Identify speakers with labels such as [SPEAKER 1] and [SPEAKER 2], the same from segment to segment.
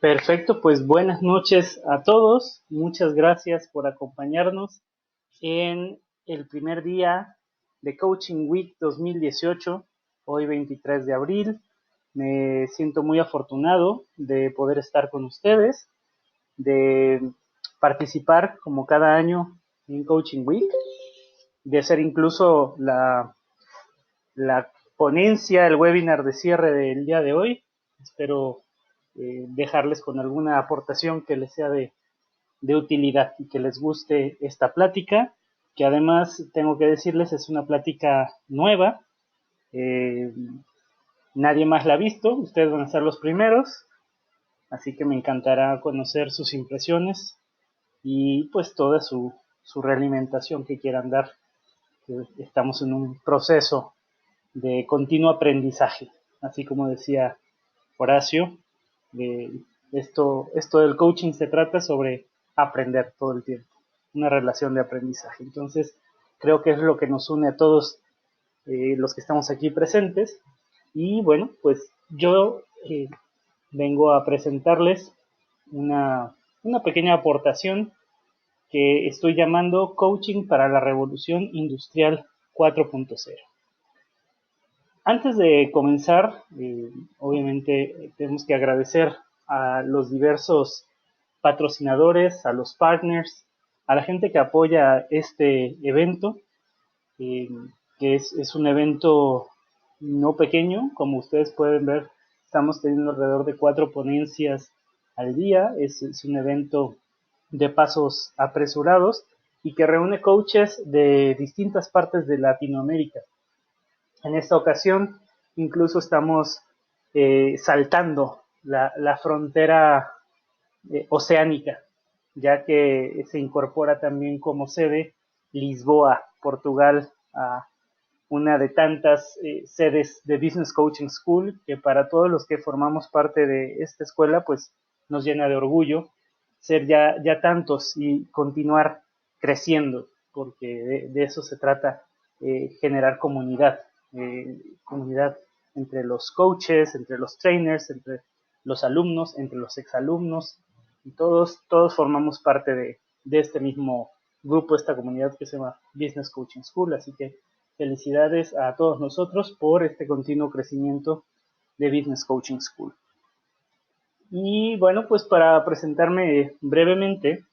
[SPEAKER 1] Perfecto, pues buenas noches a todos. Muchas gracias por acompañarnos en el primer día de Coaching Week 2018, hoy 23 de abril. Me siento muy afortunado de poder estar con ustedes, de participar como cada año en Coaching Week, de ser incluso la ponencia, el webinar de cierre del día de hoy. Espero dejarles con alguna aportación que les sea de utilidad y que les guste esta plática, que además tengo que decirles es una plática nueva. eh, Nadie más la ha visto, ustedes van a ser los primeros, así que me encantará conocer sus impresiones y pues toda su realimentación que quieran dar. Estamos en un proceso de continuo aprendizaje, así como decía Horacio, de esto del coaching se trata sobre aprender todo el tiempo, una relación de aprendizaje. Entonces, creo que es lo que nos une a todos los que estamos aquí presentes. Y bueno, pues yo vengo a presentarles una pequeña aportación que estoy llamando Coaching para la Revolución Industrial 4.0. Antes de comenzar, obviamente tenemos que agradecer a los diversos patrocinadores, a los partners, a la gente que apoya este evento, eh, que es un evento no pequeño, como ustedes pueden ver, estamos teniendo alrededor de 4 ponencias al día, es un evento de pasos apresurados y que reúne coaches de distintas partes de Latinoamérica. En esta ocasión incluso estamos saltando la frontera oceánica, ya que se incorpora también como sede Lisboa, Portugal, a una de tantas sedes de Business Coaching School, que para todos los que formamos parte de esta escuela, pues nos llena de orgullo ser ya tantos y continuar creciendo, porque de eso se trata, generar comunidad entre los coaches, entre los trainers, entre los alumnos, entre los exalumnos, y todos formamos parte de este mismo grupo, esta comunidad que se llama Business Coaching School, así que felicidades a todos nosotros por este continuo crecimiento de Business Coaching School. Y bueno, pues para presentarme brevemente,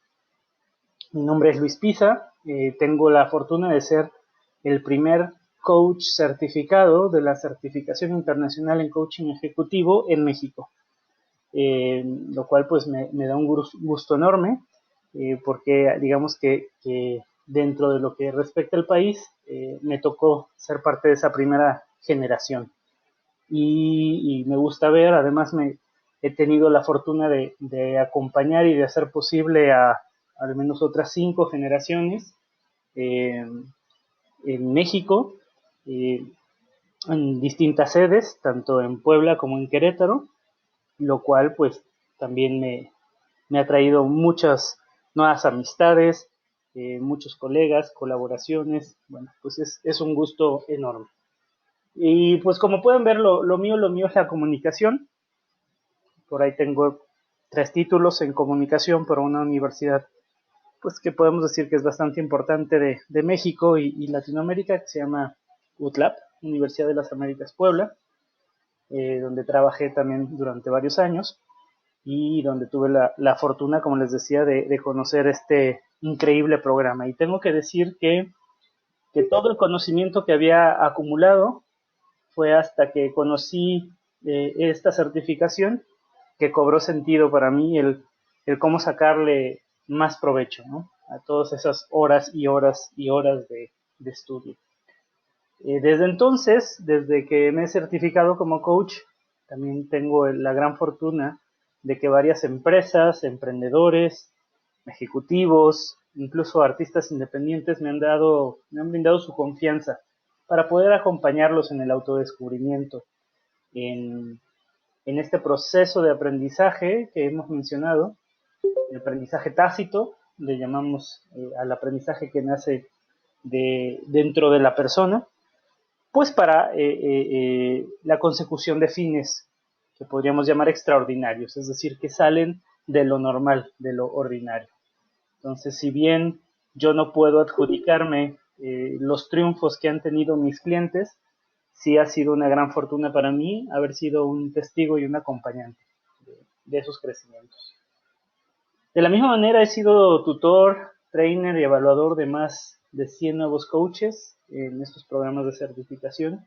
[SPEAKER 1] mi nombre es Luis Pisa, tengo la fortuna de ser el primer coach certificado de la Certificación Internacional en Coaching Ejecutivo en México, lo cual pues me da un gusto enorme, porque digamos que dentro de lo que respecta al país, me tocó ser parte de esa primera generación. Y me gusta ver, además he tenido la fortuna de acompañar y de hacer posible a al menos otras 5 generaciones eh, en México, eh, en distintas sedes, tanto en Puebla como en Querétaro, lo cual pues también me ha traído muchas nuevas amistades, muchos colegas, colaboraciones. Bueno, pues es un gusto enorme. Y pues como pueden ver, lo mío es la comunicación. Por ahí tengo 3 títulos en comunicación por una universidad, pues que podemos decir que es bastante importante de México y Latinoamérica, que se llama UTLAP, Universidad de las Américas Puebla, donde trabajé también durante varios años y donde tuve la fortuna, como les decía, de conocer este increíble programa. Y tengo que decir que todo el conocimiento que había acumulado fue hasta que conocí esta certificación que cobró sentido para mí el cómo sacarle más provecho, ¿no? A todas esas horas y horas y horas de estudio. Desde entonces, desde que me he certificado como coach, también tengo la gran fortuna de que varias empresas, emprendedores, ejecutivos, incluso artistas independientes me han brindado su confianza para poder acompañarlos en el autodescubrimiento, en, en este proceso de aprendizaje que hemos mencionado, el aprendizaje tácito, le llamamos al aprendizaje que nace dentro de la persona, pues para la consecución de fines que podríamos llamar extraordinarios, es decir, que salen de lo normal, de lo ordinario. Entonces, si bien yo no puedo adjudicarme los triunfos que han tenido mis clientes, sí ha sido una gran fortuna para mí haber sido un testigo y un acompañante de esos crecimientos. De la misma manera he sido tutor, trainer y evaluador de más de 100 nuevos coaches en estos programas de certificación,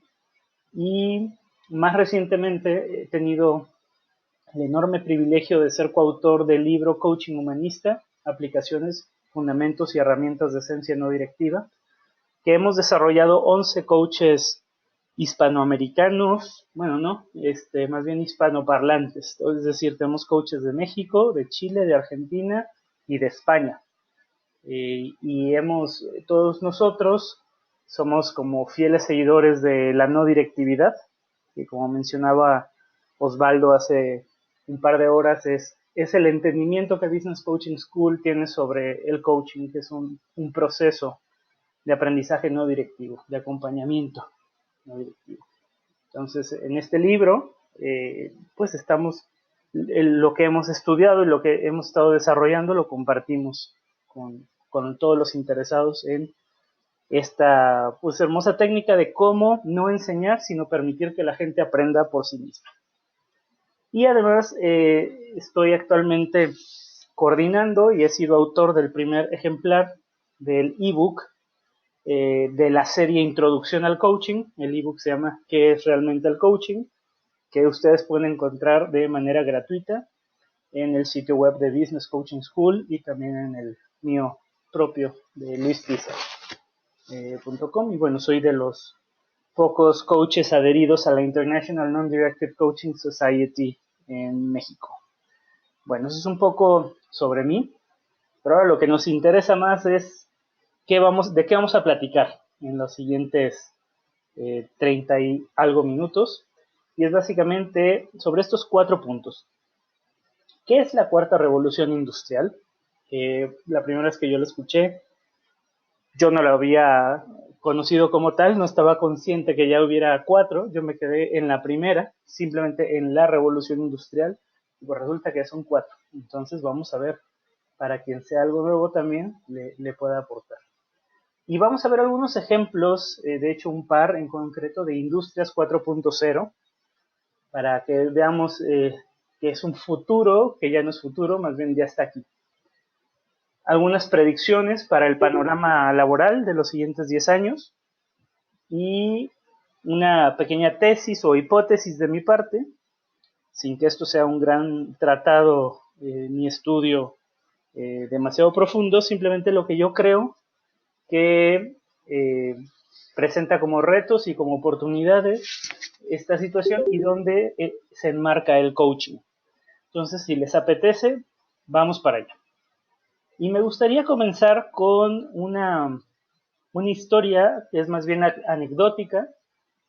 [SPEAKER 1] y más recientemente he tenido el enorme privilegio de ser coautor del libro Coaching Humanista, Aplicaciones, Fundamentos y Herramientas de Esencia No Directiva, que hemos desarrollado 11 coaches hispanoamericanos, bueno, no, más bien hispanoparlantes, es decir, tenemos coaches de México, de Chile, de Argentina y de España. Y todos nosotros somos como fieles seguidores de la no directividad, que como mencionaba Osvaldo hace un par de horas, es el entendimiento que Business Coaching School tiene sobre el coaching, que es un proceso de aprendizaje no directivo, de acompañamiento no directivo. Entonces, en este libro, pues lo que hemos estudiado y lo que hemos estado desarrollando lo compartimos con todos los interesados en esta pues hermosa técnica de cómo no enseñar, sino permitir que la gente aprenda por sí misma. Y además estoy actualmente coordinando y he sido autor del primer ejemplar del ebook de la serie Introducción al Coaching. El ebook se llama ¿Qué es realmente el coaching?, que ustedes pueden encontrar de manera gratuita en el sitio web de Business Coaching School y también en el mío propio de luispizar.com. Y bueno, soy de los pocos coaches adheridos a la International Non-Directed Coaching Society en México. Bueno, eso es un poco sobre mí, pero ahora lo que nos interesa más es de qué vamos a platicar en los siguientes 30 y algo minutos, y es básicamente sobre estos 4 puntos. ¿Qué es la cuarta revolución industrial? La primera vez que yo lo escuché, yo no lo había conocido como tal, no estaba consciente que ya hubiera 4, yo me quedé en la primera, simplemente en la revolución industrial, y pues resulta que son 4. Entonces vamos a ver, para quien sea algo nuevo también le pueda aportar. Y vamos a ver algunos ejemplos, de hecho un par en concreto, de Industrias 4.0, para que veamos que es un futuro, que ya no es futuro, más bien ya está aquí. Algunas predicciones para el panorama laboral de los siguientes 10 años y una pequeña tesis o hipótesis de mi parte, sin que esto sea un gran tratado ni estudio demasiado profundo, simplemente lo que yo creo que presenta como retos y como oportunidades esta situación y donde se enmarca el coaching. Entonces, si les apetece, vamos para allá. Y me gustaría comenzar con una historia que es más bien anecdótica,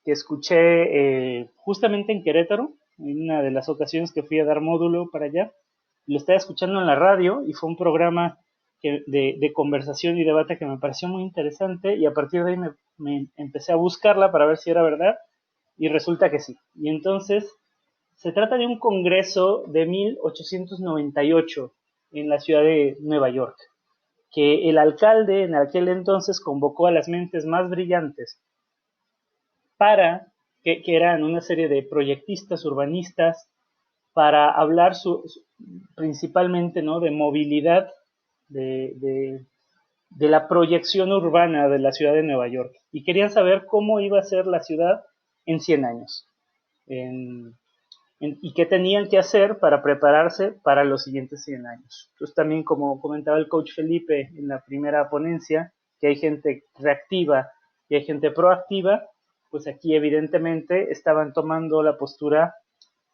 [SPEAKER 1] que escuché justamente en Querétaro, en una de las ocasiones que fui a dar módulo para allá. Lo estaba escuchando en la radio y fue un programa de conversación y debate que me pareció muy interesante, y a partir de ahí me empecé a buscarla para ver si era verdad, y resulta que sí. Y entonces se trata de un congreso de 1898 en la ciudad de Nueva York, que el alcalde en aquel entonces convocó a las mentes más brillantes que eran una serie de proyectistas, urbanistas, para hablar principalmente, ¿no?, de movilidad, de la proyección urbana de la ciudad de Nueva York. Y querían saber cómo iba a ser la ciudad en 100 años. Y qué tenían que hacer para prepararse para los siguientes 100 años. Entonces también, como comentaba el coach Felipe en la primera ponencia, que hay gente reactiva y hay gente proactiva, pues aquí evidentemente estaban tomando la postura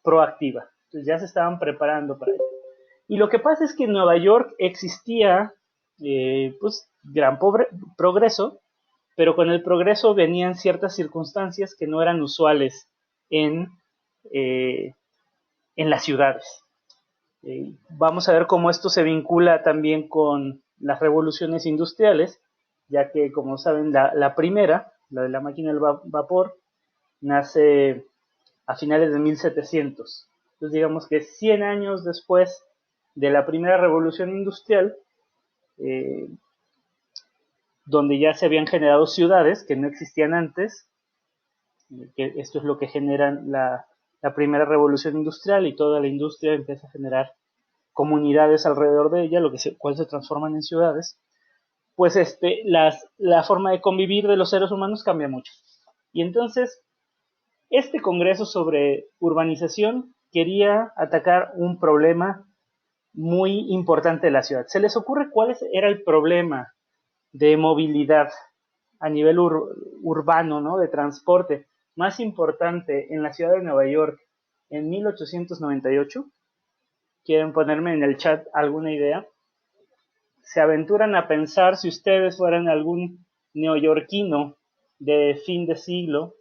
[SPEAKER 1] proactiva. Entonces ya se estaban preparando para ello. Y lo que pasa es que en Nueva York existía pues gran progreso, pero con el progreso venían ciertas circunstancias que no eran usuales en las ciudades. Vamos a ver cómo esto se vincula también con las revoluciones industriales, ya que, como saben, la primera, la de la máquina del vapor, nace a finales de 1700. Entonces digamos que 100 años después de la primera revolución industrial, eh, donde ya se habían generado ciudades que no existían antes, que esto es lo que genera la primera revolución industrial, y toda la industria empieza a generar comunidades alrededor de ella, cual se transforman en ciudades. Pues la forma de convivir de los seres humanos cambia mucho. Y entonces, este congreso sobre urbanización quería atacar un problema muy importante de la ciudad. ¿Se les ocurre cuál era el problema de movilidad a nivel urbano, ¿no? De transporte más importante en la ciudad de Nueva York en 1898? ¿Quieren ponerme en el chat alguna idea? ¿Se aventuran a pensar, si ustedes fueran algún neoyorquino de fin de siglo,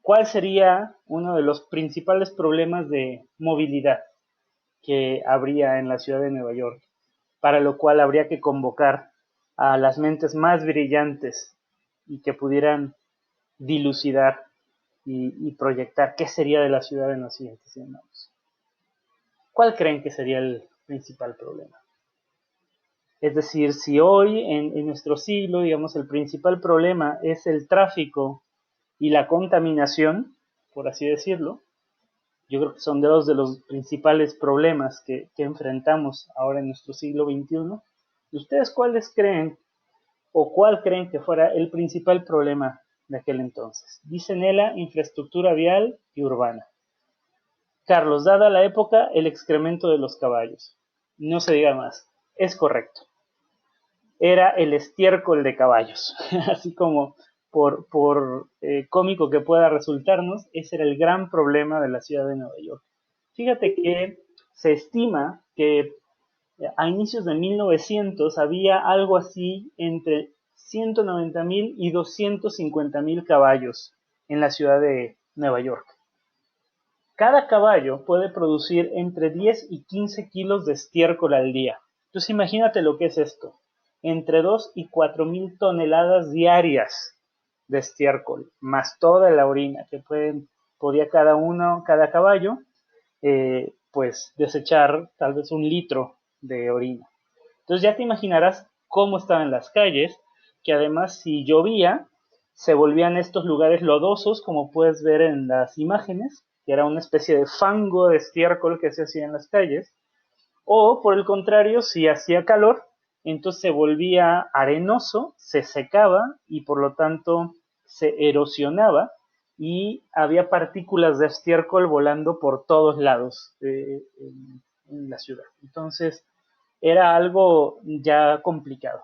[SPEAKER 1] cuál sería uno de los principales problemas de movilidad que habría en la ciudad de Nueva York, para lo cual habría que convocar a las mentes más brillantes y que pudieran dilucidar y proyectar qué sería de la ciudad en los siguientes 100 años? ¿Cuál creen que sería el principal problema? Es decir, si hoy en nuestro siglo, digamos, el principal problema es el tráfico y la contaminación, por así decirlo, yo creo que son dos de los principales problemas que enfrentamos ahora en nuestro siglo XXI. ¿Ustedes cuáles creen o cuál creen que fuera el principal problema de aquel entonces? Dice Nela, infraestructura vial y urbana. Carlos, dada la época, el excremento de los caballos. No se diga más. Es correcto. Era el estiércol de caballos. Así como por cómico que pueda resultarnos, ese era el gran problema de la ciudad de Nueva York. Fíjate que se estima que a inicios de 1900 había algo así entre 190,000 y 250,000 caballos en la ciudad de Nueva York. Cada caballo puede producir entre 10 y 15 kilos de estiércol al día. Entonces imagínate lo que es esto. Entre 2 y 4,000 toneladas diarias de estiércol, más toda la orina que podía cada caballo, pues desechar tal vez 1 litro de orina. Entonces ya te imaginarás cómo estaban las calles, que además si llovía, se volvían estos lugares lodosos, como puedes ver en las imágenes, que era una especie de fango de estiércol que se hacía en las calles, o por el contrario, si hacía calor, entonces se volvía arenoso, se secaba y por lo tanto se erosionaba, y había partículas de estiércol volando por todos lados en la ciudad. Entonces era algo ya complicado.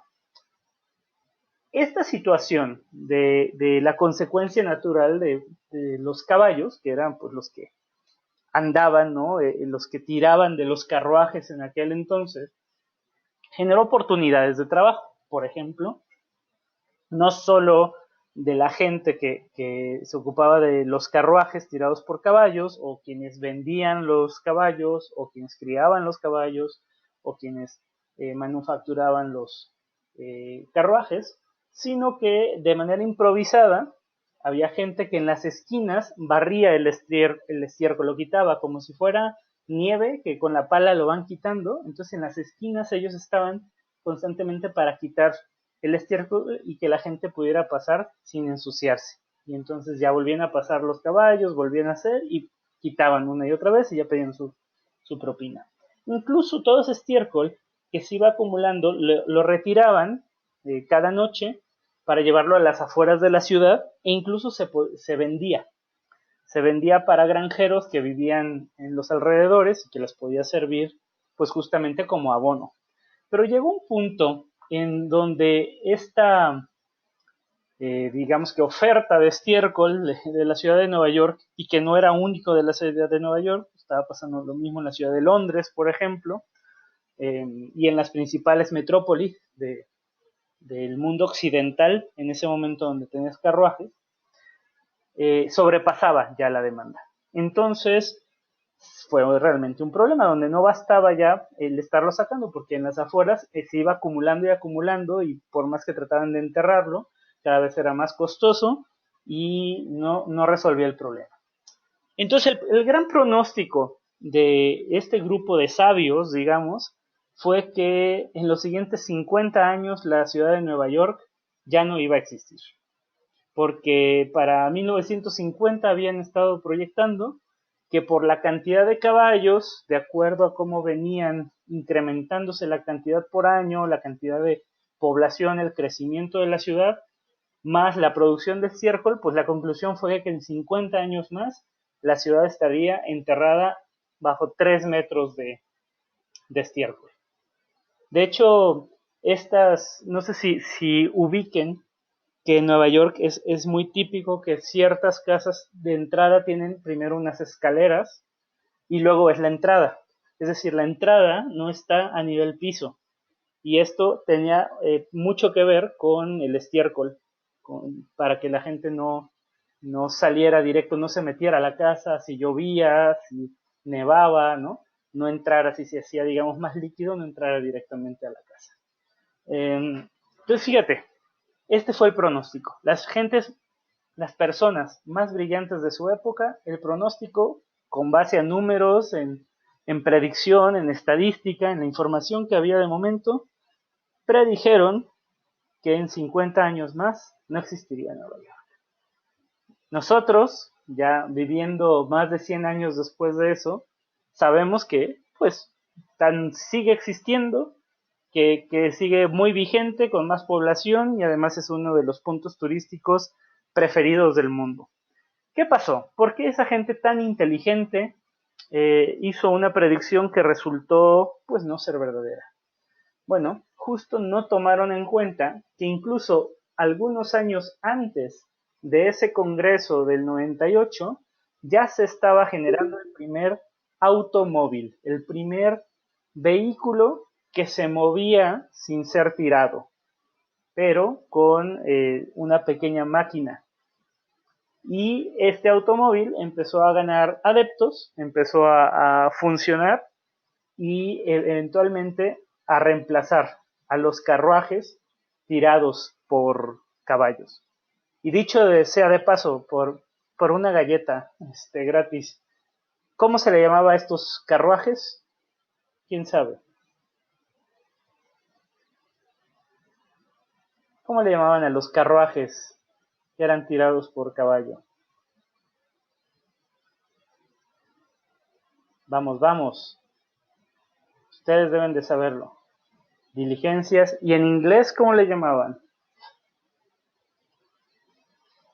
[SPEAKER 1] Esta situación de la consecuencia natural de los caballos, que eran pues los que andaban, ¿no? Los que tiraban de los carruajes en aquel entonces, generó oportunidades de trabajo. Por ejemplo, no solo de la gente que se ocupaba de los carruajes tirados por caballos, o quienes vendían los caballos, o quienes criaban los caballos, o quienes manufacturaban los carruajes, sino que de manera improvisada había gente que en las esquinas barría el estiércol, lo quitaba como si fuera nieve, que con la pala lo van quitando. Entonces en las esquinas ellos estaban constantemente para quitar el estiércol y que la gente pudiera pasar sin ensuciarse. Y entonces ya volvían a pasar los caballos, volvían a hacer y quitaban una y otra vez y ya pedían su propina. Incluso todo ese estiércol que se iba acumulando lo retiraban cada noche para llevarlo a las afueras de la ciudad, e incluso se vendía. Se vendía para granjeros que vivían en los alrededores y que les podía servir pues justamente como abono. Pero llegó un punto en donde esta, digamos que oferta de estiércol de la ciudad de Nueva York, y que no era único de la ciudad de Nueva York, estaba pasando lo mismo en la ciudad de Londres, por ejemplo, y en las principales metrópolis del mundo occidental, en ese momento donde tenías carruajes, sobrepasaba ya la demanda. Entonces fue realmente un problema donde no bastaba ya el estarlo sacando, porque en las afueras se iba acumulando y acumulando, y por más que trataban de enterrarlo, cada vez era más costoso y no resolvía el problema. Entonces el gran pronóstico de este grupo de sabios, digamos, fue que en los siguientes 50 años la ciudad de Nueva York ya no iba a existir, porque para 1950 habían estado proyectando que por la cantidad de caballos, de acuerdo a cómo venían incrementándose la cantidad por año, la cantidad de población, el crecimiento de la ciudad, más la producción de estiércol, pues la conclusión fue que en 50 años más la ciudad estaría enterrada bajo 3 metros de estiércol. De hecho, no sé si ubiquen que en Nueva York es muy típico que ciertas casas de entrada tienen primero unas escaleras y luego es la entrada. Es decir, la entrada no está a nivel piso. Y esto tenía mucho que ver con el estiércol, para que la gente no saliera directo, no se metiera a la casa si llovía, si nevaba, ¿no? No entrara, si se hacía, digamos, más líquido, no entrara directamente a la casa. Entonces, fíjate, este fue el pronóstico. Las personas más brillantes de su época, el pronóstico, con base a números, en predicción, en estadística, en la información que había de momento, predijeron que en 50 años más no existiría Nueva York. Nosotros, ya viviendo más de 100 años después de eso, sabemos que, pues, sigue existiendo, que sigue muy vigente, con más población y además es uno de los puntos turísticos preferidos del mundo. ¿Qué pasó? ¿Por qué esa gente tan inteligente hizo una predicción que resultó, pues, no ser verdadera? Bueno, justo no tomaron en cuenta que incluso algunos años antes de ese congreso del 98 ya se estaba generando el primer automóvil, el primer vehículo que se movía sin ser tirado, pero con una pequeña máquina. Y este automóvil empezó a ganar adeptos, empezó a funcionar y eventualmente a reemplazar a los carruajes tirados por caballos. Y dicho sea de paso, por una galleta gratis, ¿cómo se le llamaba a estos carruajes? ¿Quién sabe? ¿Cómo le llamaban a los carruajes que eran tirados por caballo? Vamos, vamos. Ustedes deben de saberlo. Diligencias. ¿Y en inglés cómo le llamaban?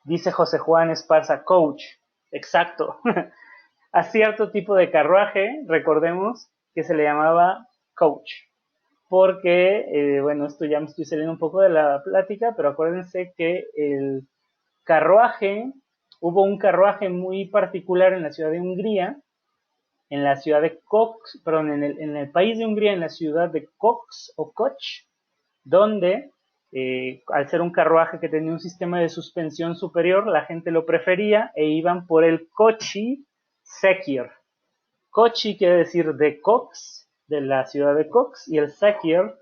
[SPEAKER 1] Dice José Juan Esparza, coach. Exacto. A cierto tipo de carruaje, recordemos, que se le llamaba coach. Porque, bueno, esto ya me estoy saliendo un poco de la plática, pero acuérdense que el carruaje, hubo un carruaje muy particular en la ciudad de Hungría, en la ciudad de Cox, perdón, en el país de Hungría, en la ciudad de Cox o Koch, donde al ser un carruaje que tenía un sistema de suspensión superior, la gente lo prefería e iban por el Kochi Sekir. Kochi quiere decir de Cox, de la ciudad de Cox, y el Sekir,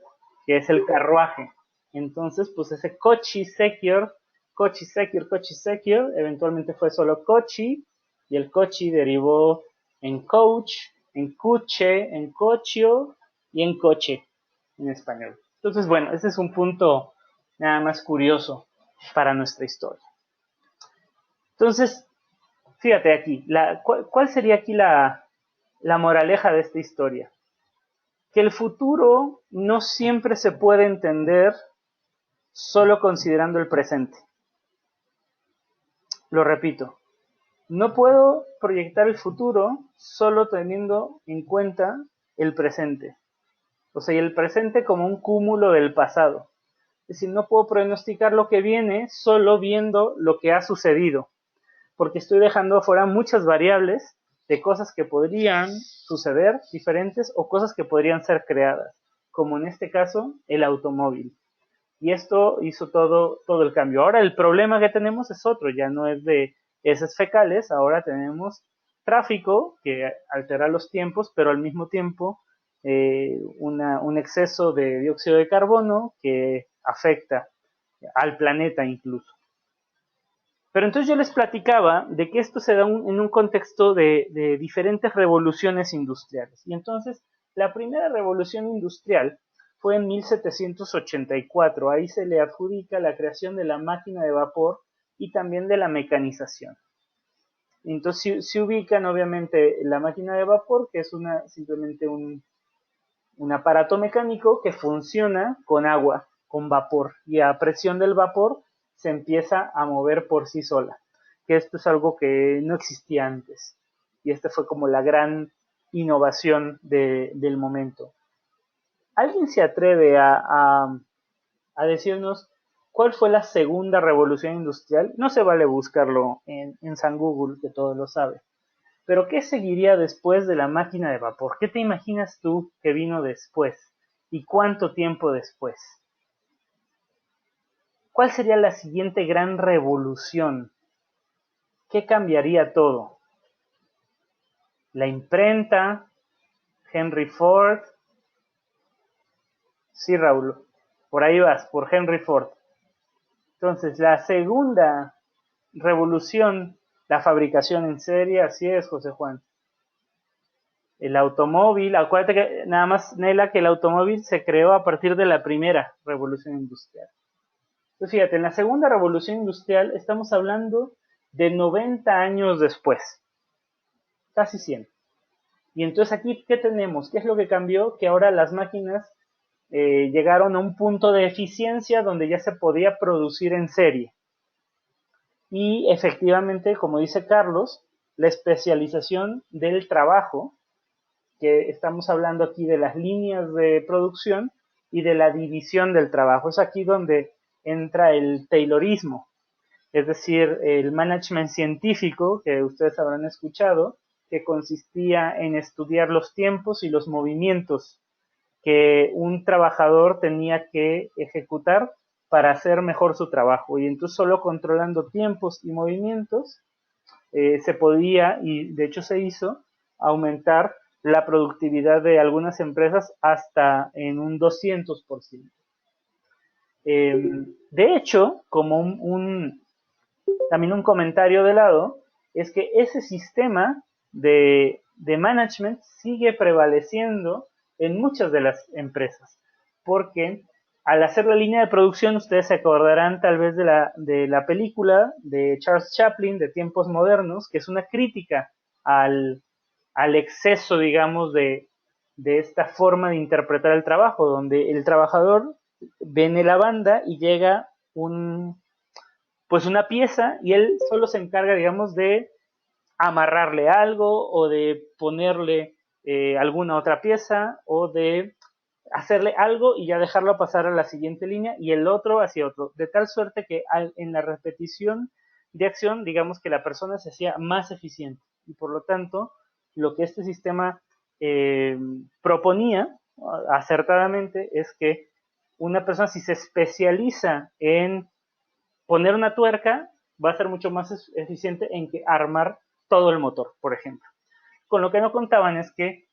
[SPEAKER 1] que es el carruaje. Entonces, pues ese Kochi Sekir, Kochi Sekir, Kochi Sekir, eventualmente fue solo Kochi, y el Kochi derivó en coach, en cuche, en cochio y en coche en español. Entonces, bueno, ese es un punto nada más curioso para nuestra historia. Entonces, fíjate aquí, ¿cuál sería aquí la moraleja de esta historia? Que el futuro no siempre se puede entender solo considerando el presente. Lo repito, no puedo proyectar el futuro solo teniendo en cuenta el presente. O sea, y el presente como un cúmulo del pasado. Es decir, no puedo pronosticar lo que viene solo viendo lo que ha sucedido, porque estoy dejando afuera muchas variables de cosas que podrían suceder diferentes o cosas que podrían ser creadas, como en este caso el automóvil. Y esto hizo todo el cambio. Ahora el problema que tenemos es otro, ya no es de heces fecales, ahora tenemos tráfico que altera los tiempos, pero al mismo tiempo un exceso de dióxido de carbono que afecta al planeta incluso. Pero entonces yo les platicaba de que esto se da en un contexto de diferentes revoluciones industriales. Y entonces la primera revolución industrial fue en 1784. Ahí se le adjudica la creación de la máquina de vapor y también de la mecanización. Entonces se ubican obviamente la máquina de vapor, que es simplemente un aparato mecánico que funciona con agua, con vapor, y a presión del vapor se empieza a mover por sí sola, que esto es algo que no existía antes, y esta fue como la gran innovación del momento. ¿Alguien se atreve a decirnos cuál fue la segunda revolución industrial? No se vale buscarlo en San Google, que todo lo sabe. Pero ¿qué seguiría después de la máquina de vapor? ¿Qué te imaginas tú que vino después? ¿Y cuánto tiempo después? ¿Cuál sería la siguiente gran revolución? ¿Qué cambiaría todo? ¿La imprenta? ¿Henry Ford? Sí, Raúl, por ahí vas, por Henry Ford. Entonces, la segunda revolución, la fabricación en serie, así es, José Juan. El automóvil, acuérdate que nada más, Nela, que el automóvil se creó a partir de la primera revolución industrial. Entonces, fíjate, en la segunda revolución industrial estamos hablando de 90 años después, casi 100. Y entonces aquí, ¿qué tenemos? ¿Qué es lo que cambió? Que ahora las máquinas llegaron a un punto de eficiencia donde ya se podía producir en serie. Y efectivamente, como dice Carlos, la especialización del trabajo, que estamos hablando aquí de las líneas de producción y de la división del trabajo. Es aquí donde entra el Taylorismo, es decir, el management científico que ustedes habrán escuchado, que consistía en estudiar los tiempos y los movimientos que un trabajador tenía que ejecutar para hacer mejor su trabajo. Y entonces solo controlando tiempos y movimientos se podía, y de hecho se hizo, aumentar la productividad de algunas empresas hasta en un 200%. De hecho, como también un comentario de lado, es que ese sistema de management sigue prevaleciendo en muchas de las empresas, porque al hacer la línea de producción, ustedes se acordarán tal vez de la película de Charles Chaplin, de Tiempos Modernos, que es una crítica al exceso, digamos, de esta forma de interpretar el trabajo, donde el trabajador viene la banda y llega pues una pieza y él solo se encarga, digamos, de amarrarle algo o de ponerle alguna otra pieza o de hacerle algo y ya dejarlo pasar a la siguiente línea y el otro hacia otro, de tal suerte que en la repetición de acción, digamos que la persona se hacía más eficiente y por lo tanto lo que este sistema proponía acertadamente es que una persona si se especializa en poner una tuerca va a ser mucho más eficiente en que armar todo el motor, por ejemplo. Con lo que no contaban es que,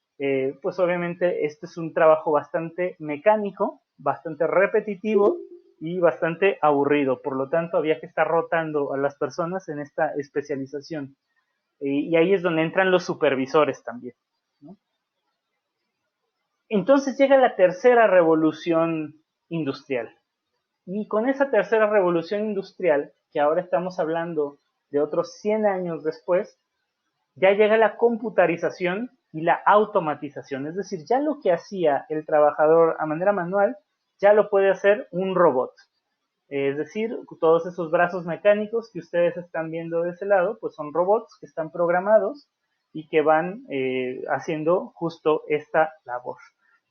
[SPEAKER 1] pues obviamente, este es un trabajo bastante mecánico, bastante repetitivo y bastante aburrido. Por lo tanto, había que estar rotando a las personas en esta especialización. Y ahí es donde entran los supervisores también, ¿no? Entonces llega la tercera revolución industrial. Y con esa tercera revolución industrial, que ahora estamos hablando de otros 100 años después, ya llega la computarización y la automatización. Es decir, ya lo que hacía el trabajador a manera manual, ya lo puede hacer un robot. Es decir, todos esos brazos mecánicos que ustedes están viendo de ese lado, pues son robots que están programados y que van haciendo justo esta labor.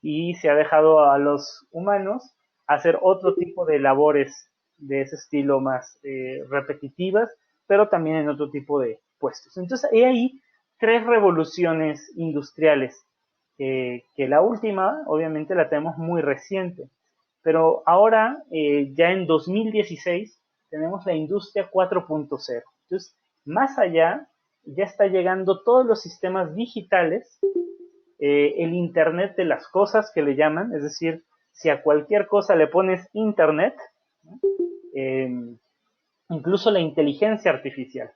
[SPEAKER 1] Y se ha dejado a los humanos hacer otro tipo de labores de ese estilo más repetitivas, pero también en otro tipo de puestos. Entonces, hay ahí tres revoluciones industriales, que la última, obviamente, la tenemos muy reciente. Pero ahora, ya en 2016, tenemos la industria 4.0. Entonces, más allá, ya está llegando todos los sistemas digitales, el Internet de las cosas que le llaman, es decir, si a cualquier cosa le pones Internet, ¿no? incluso la inteligencia artificial.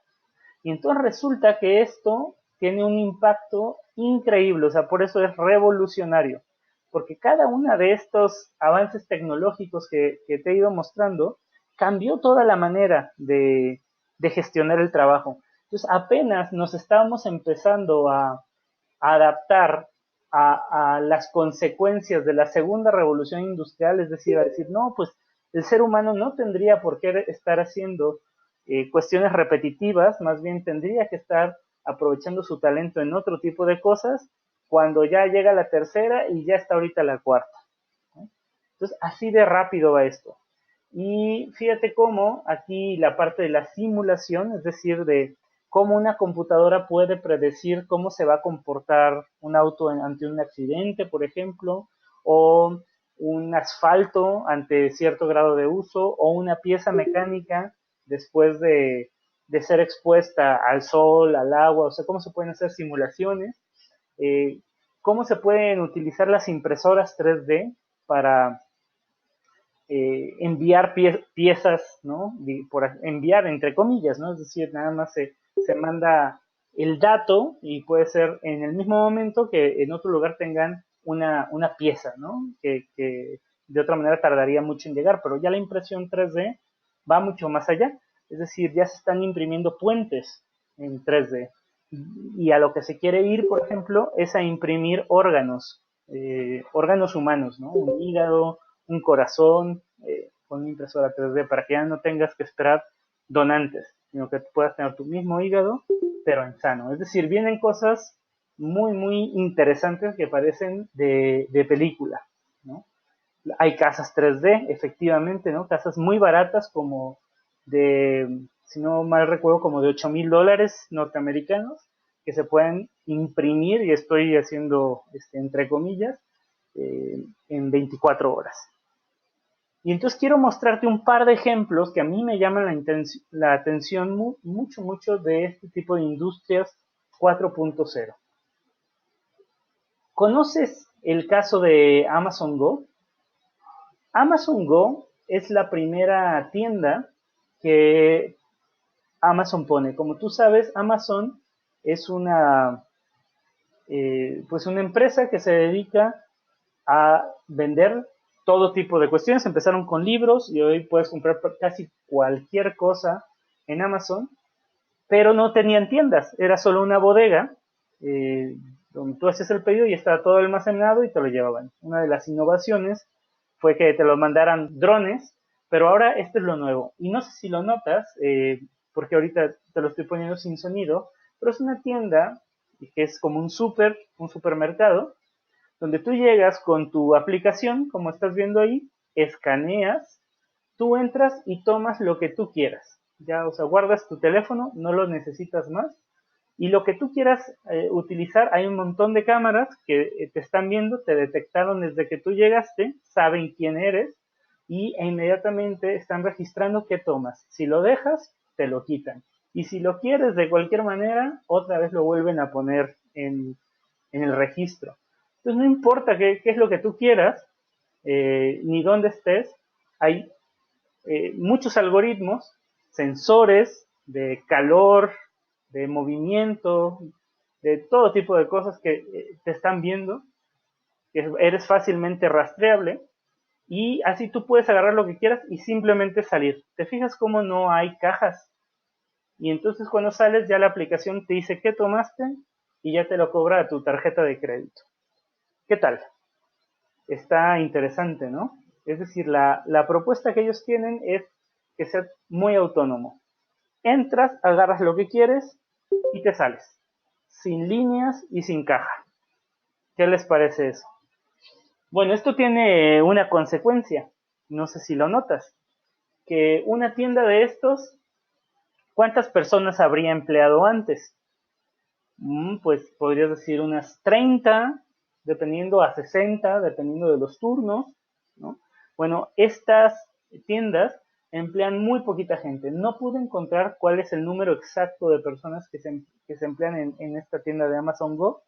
[SPEAKER 1] Y entonces resulta que esto tiene un impacto increíble, o sea, por eso es revolucionario, porque cada uno de estos avances tecnológicos que te he ido mostrando cambió toda la manera de gestionar el trabajo. Entonces apenas nos estábamos empezando a adaptar a las consecuencias de la segunda revolución industrial, es decir, a decir, no, pues el ser humano no tendría por qué estar haciendo cuestiones repetitivas, más bien tendría que estar aprovechando su talento en otro tipo de cosas cuando ya llega la tercera y ya está ahorita la cuarta, ¿no? Entonces, así de rápido va esto. Y fíjate cómo aquí la parte de la simulación, es decir, de cómo una computadora puede predecir cómo se va a comportar un auto ante un accidente, por ejemplo, o un asfalto ante cierto grado de uso, o una pieza mecánica después de ser expuesta al sol, al agua, o sea, cómo se pueden hacer simulaciones, eh, cómo se pueden utilizar las impresoras 3D para enviar piezas, ¿no? Por enviar entre comillas, ¿no? Es decir, nada más se manda el dato y puede ser en el mismo momento que en otro lugar tengan una pieza, ¿no? Que de otra manera tardaría mucho en llegar, pero ya la impresión 3D va mucho más allá. Es decir, ya se están imprimiendo puentes en 3D. Y a lo que se quiere ir, por ejemplo, es a imprimir órganos humanos, ¿no? Un hígado, un corazón, con una impresora 3D para que ya no tengas que esperar donantes, sino que puedas tener tu mismo hígado, pero en sano. Es decir, vienen cosas muy, muy interesantes que parecen de película, ¿no? Hay casas 3D, efectivamente, ¿no? Casas muy baratas como si no mal recuerdo, como de $8,000 norteamericanos, que se pueden imprimir, y estoy haciendo entre comillas, en 24 horas. Y entonces quiero mostrarte un par de ejemplos que a mí me llaman la atención mucho, mucho de este tipo de industrias 4.0. ¿Conoces el caso de Amazon Go? Amazon Go es la primera tienda que Amazon pone. Como tú sabes, Amazon es pues una empresa que se dedica a vender todo tipo de cuestiones. Empezaron con libros y hoy puedes comprar casi cualquier cosa en Amazon, pero no tenían tiendas, era solo una bodega donde tú haces el pedido y estaba todo almacenado y te lo llevaban. Una de las innovaciones fue que te lo mandaran drones, pero ahora esto es lo nuevo. Y no sé si lo notas, porque ahorita te lo estoy poniendo sin sonido, pero es una tienda que es como un supermercado, donde tú llegas con tu aplicación, como estás viendo ahí, escaneas, tú entras y tomas lo que tú quieras. Ya, o sea, guardas tu teléfono, no lo necesitas más. Y lo que tú quieras utilizar, hay un montón de cámaras que te están viendo, te detectaron desde que tú llegaste, saben quién eres y inmediatamente están registrando qué tomas. Si lo dejas, te lo quitan. Y si lo quieres de cualquier manera, otra vez lo vuelven a poner en el registro. Entonces no importa qué es lo que tú quieras, ni dónde estés, hay muchos algoritmos, sensores de calor, de movimiento, de todo tipo de cosas que te están viendo, que eres fácilmente rastreable y así tú puedes agarrar lo que quieras y simplemente salir. ¿Te fijas cómo no hay cajas? Y entonces cuando sales ya la aplicación te dice qué tomaste y ya te lo cobra a tu tarjeta de crédito. ¿Qué tal? Está interesante, ¿no? Es decir, la propuesta que ellos tienen es que sea muy autónomo. Entras, agarras lo que quieres y te sales. Sin líneas y sin caja. ¿Qué les parece eso? Bueno, esto tiene una consecuencia. No sé si lo notas. Que una tienda de estos, ¿cuántas personas habría empleado antes? Pues podrías decir unas 30, dependiendo a 60, dependiendo de los turnos, ¿no? Bueno, estas tiendas emplean muy poquita gente. No pude encontrar cuál es el número exacto de personas que se emplean en esta tienda de Amazon Go,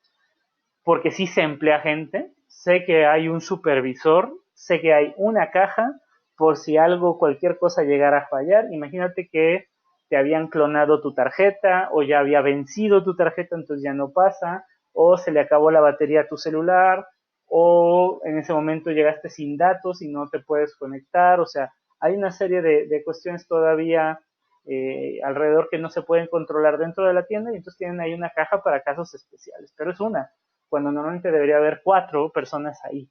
[SPEAKER 1] porque sí se emplea gente. Sé que hay un supervisor, sé que hay una caja, por si algo, cualquier cosa llegara a fallar. Imagínate que te habían clonado tu tarjeta o ya había vencido tu tarjeta, entonces ya no pasa, o se le acabó la batería a tu celular, o en ese momento llegaste sin datos y no te puedes conectar. O sea, hay una serie de cuestiones todavía alrededor que no se pueden controlar dentro de la tienda, y entonces tienen ahí una caja para casos especiales, pero es una, cuando normalmente debería haber 4 personas ahí.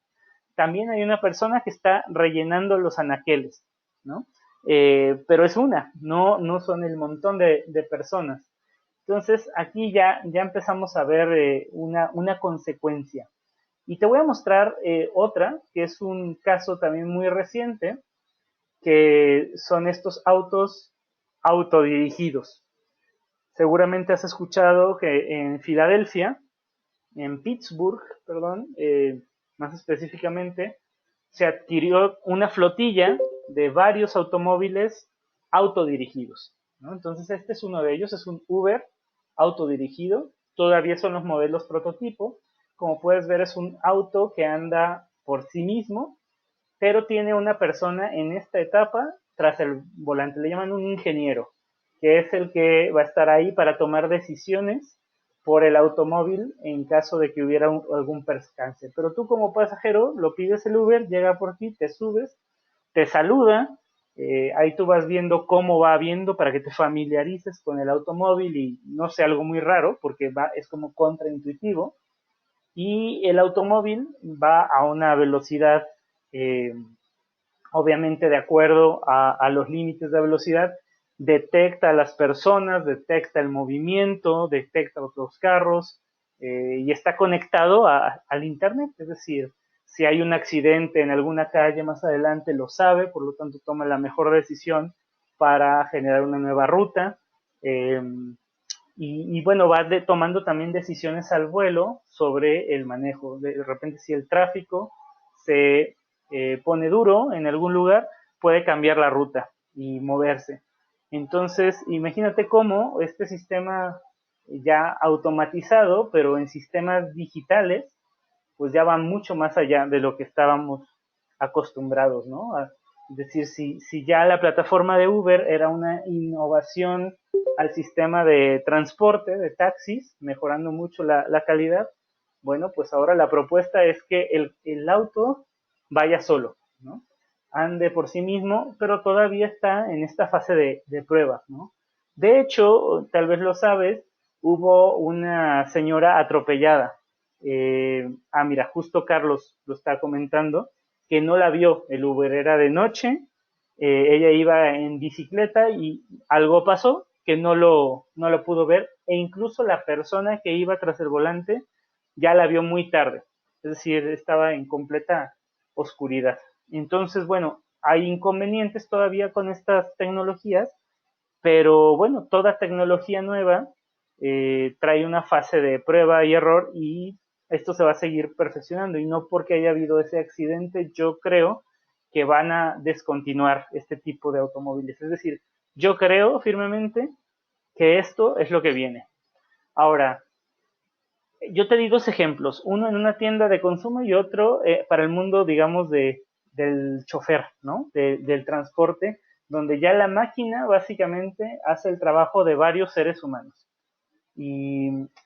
[SPEAKER 1] También hay una persona que está rellenando los anaqueles, ¿no? Pero es una, no son el montón de personas. Entonces aquí ya empezamos a ver una consecuencia. Y te voy a mostrar otra, que es un caso también muy reciente, que son estos autos autodirigidos. Seguramente has escuchado que en Filadelfia, en Pittsburgh, perdón, más específicamente, se adquirió una flotilla de varios automóviles autodirigidos, ¿no? Entonces este es uno de ellos, es un Uber autodirigido, todavía son los modelos prototipo. Como puedes ver, es un auto que anda por sí mismo, pero tiene una persona en esta etapa tras el volante, le llaman un ingeniero, que es el que va a estar ahí para tomar decisiones por el automóvil en caso de que hubiera algún percance. Pero tú como pasajero lo pides el Uber, llega por ti, te subes, te saluda, ahí tú vas viendo cómo va viendo para que te familiarices con el automóvil y no sea algo muy raro porque es como contraintuitivo, y el automóvil va a una velocidad eh, obviamente de acuerdo a los límites de velocidad, detecta a las personas, detecta el movimiento, detecta otros carros, y está conectado al internet. Es decir, si hay un accidente en alguna calle más adelante lo sabe, por lo tanto toma la mejor decisión para generar una nueva ruta. eh, y bueno, va tomando también decisiones al vuelo sobre el manejo. De repente, si el tráfico se pone duro en algún lugar, puede cambiar la ruta y moverse. Entonces, imagínate cómo este sistema ya automatizado, pero en sistemas digitales, pues ya va mucho más allá de lo que estábamos acostumbrados, ¿no? Es decir, si ya la plataforma de Uber era una innovación al sistema de transporte, de taxis, mejorando mucho la calidad, bueno, pues ahora la propuesta es que el auto vaya solo, ¿no? Ande por sí mismo, pero todavía está en esta fase de prueba, ¿no? De hecho, tal vez lo sabes, hubo una señora atropellada. Mira, justo Carlos lo está comentando, que no la vio, el Uber era de noche, ella iba en bicicleta y algo pasó que no lo pudo ver, e incluso la persona que iba tras el volante ya la vio muy tarde, es decir, estaba en completa oscuridad. Entonces, bueno, hay inconvenientes todavía con estas tecnologías, pero bueno, toda tecnología nueva trae una fase de prueba y error, y esto se va a seguir perfeccionando, y no porque haya habido ese accidente yo creo que van a descontinuar este tipo de automóviles. Es decir, yo creo firmemente que esto es lo que viene. Ahora, yo te di dos ejemplos, uno en una tienda de consumo y otro para el mundo, digamos, del chofer, ¿no? Del transporte, donde ya la máquina básicamente hace el trabajo de varios seres humanos.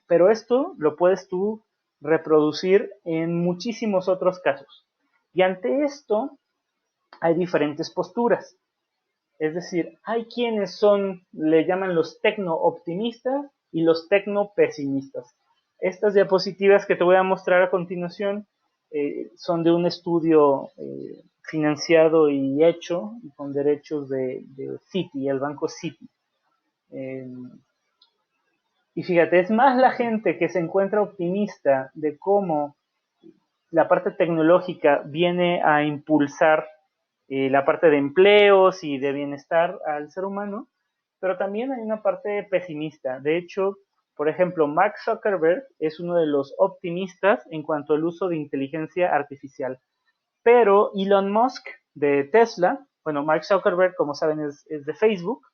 [SPEAKER 1] Pero esto lo puedes tú reproducir en muchísimos otros casos. Y ante esto hay diferentes posturas. Es decir, hay quienes le llaman los tecno-optimistas y los tecno-pesimistas. Estas diapositivas que te voy a mostrar a continuación son de un estudio financiado y hecho con derechos de Citi, el banco Citi. Eh, y fíjate, es más la gente que se encuentra optimista de cómo la parte tecnológica viene a impulsar la parte de empleos y de bienestar al ser humano, pero también hay una parte pesimista. De hecho, por ejemplo, Mark Zuckerberg es uno de los optimistas en cuanto al uso de inteligencia artificial. Pero Elon Musk de Tesla, bueno, Mark Zuckerberg, como saben, es de Facebook,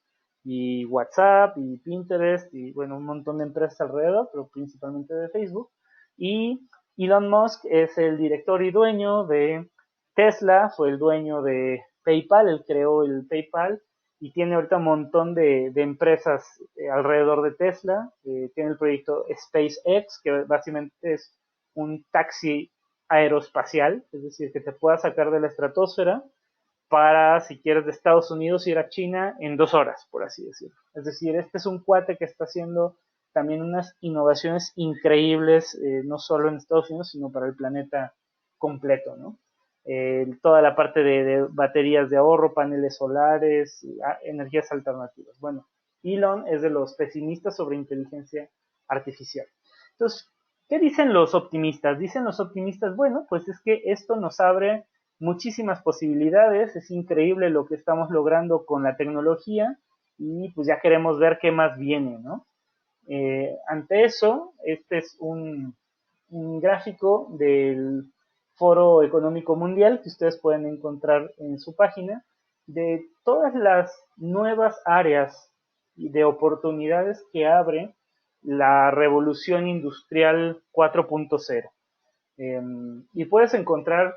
[SPEAKER 1] y WhatsApp, y Pinterest, y bueno, un montón de empresas alrededor, pero principalmente de Facebook. Y Elon Musk es el director y dueño de Tesla, fue el dueño de PayPal, él creó el PayPal y tiene ahorita un montón de empresas alrededor de Tesla. Tiene el proyecto SpaceX, que básicamente es un taxi aeroespacial, es decir, que te pueda sacar de la estratosfera para, si quieres, de Estados Unidos ir a China en 2 horas, por así decirlo. Es decir, este es un cuate que está haciendo también unas innovaciones increíbles, no solo en Estados Unidos, sino para el planeta completo, ¿no? Toda la parte de baterías de ahorro, paneles solares, energías alternativas. Bueno, Elon es de los pesimistas sobre inteligencia artificial. Entonces, ¿qué dicen los optimistas? Dicen los optimistas, bueno, pues es que esto nos abre muchísimas posibilidades, es increíble lo que estamos logrando con la tecnología y pues ya queremos ver qué más viene, ¿no? Ante eso, este es un gráfico del Foro Económico Mundial que ustedes pueden encontrar en su página de todas las nuevas áreas de oportunidades que abre la revolución industrial 4.0. Y puedes encontrar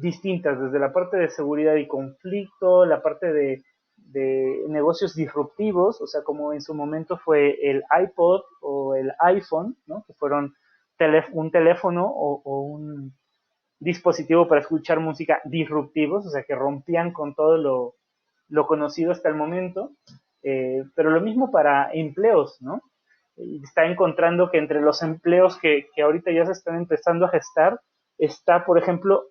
[SPEAKER 1] distintas, desde la parte de seguridad y conflicto, la parte de negocios disruptivos, o sea, como en su momento fue el iPod o el iPhone, ¿no? Que fueron un teléfono o un dispositivo para escuchar música disruptivos, o sea, que rompían con todo lo conocido hasta el momento, pero lo mismo para empleos, ¿no? Está encontrando que entre los empleos que ahorita ya se están empezando a gestar, está, por ejemplo,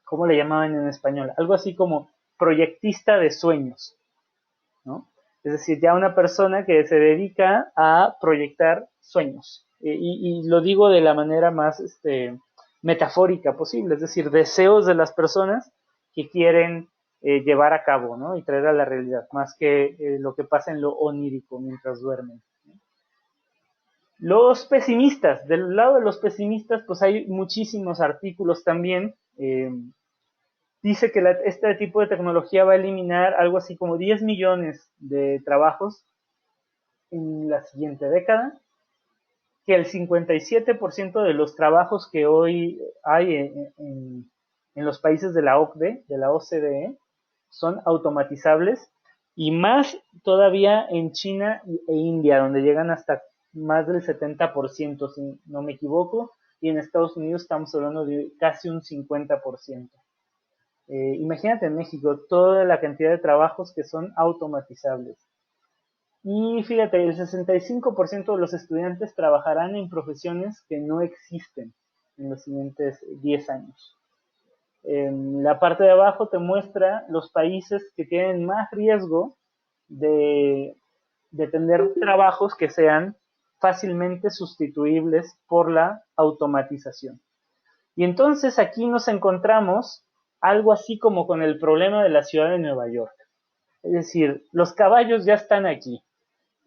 [SPEAKER 1] ¿cómo le llamaban en español? Algo así como proyectista de sueños, ¿no? Es decir, ya una persona que se dedica a proyectar sueños. Y lo digo de la manera más metafórica posible, es decir, deseos de las personas que quieren llevar a cabo, ¿no? Y traer a la realidad, más que lo que pasa en lo onírico mientras duermen. Los pesimistas, del lado de los pesimistas, pues hay muchísimos artículos también. Dice que este tipo de tecnología va a eliminar algo así como 10 millones de trabajos en la siguiente década, que el 57% de los trabajos que hoy hay en los países de la OCDE, de la OCDE, son automatizables, y más todavía en China e India, donde llegan hasta más del 70%, si no me equivoco, y en Estados Unidos estamos hablando de casi un 50%. Imagínate en México toda la cantidad de trabajos que son automatizables. Y fíjate, el 65% de los estudiantes trabajarán en profesiones que no existen en los siguientes 10 años. En la parte de abajo te muestra los países que tienen más riesgo de tener trabajos que sean fácilmente sustituibles por la automatización. Y entonces aquí nos encontramos algo así como con el problema de la ciudad de Nueva York. Es decir, los caballos ya están aquí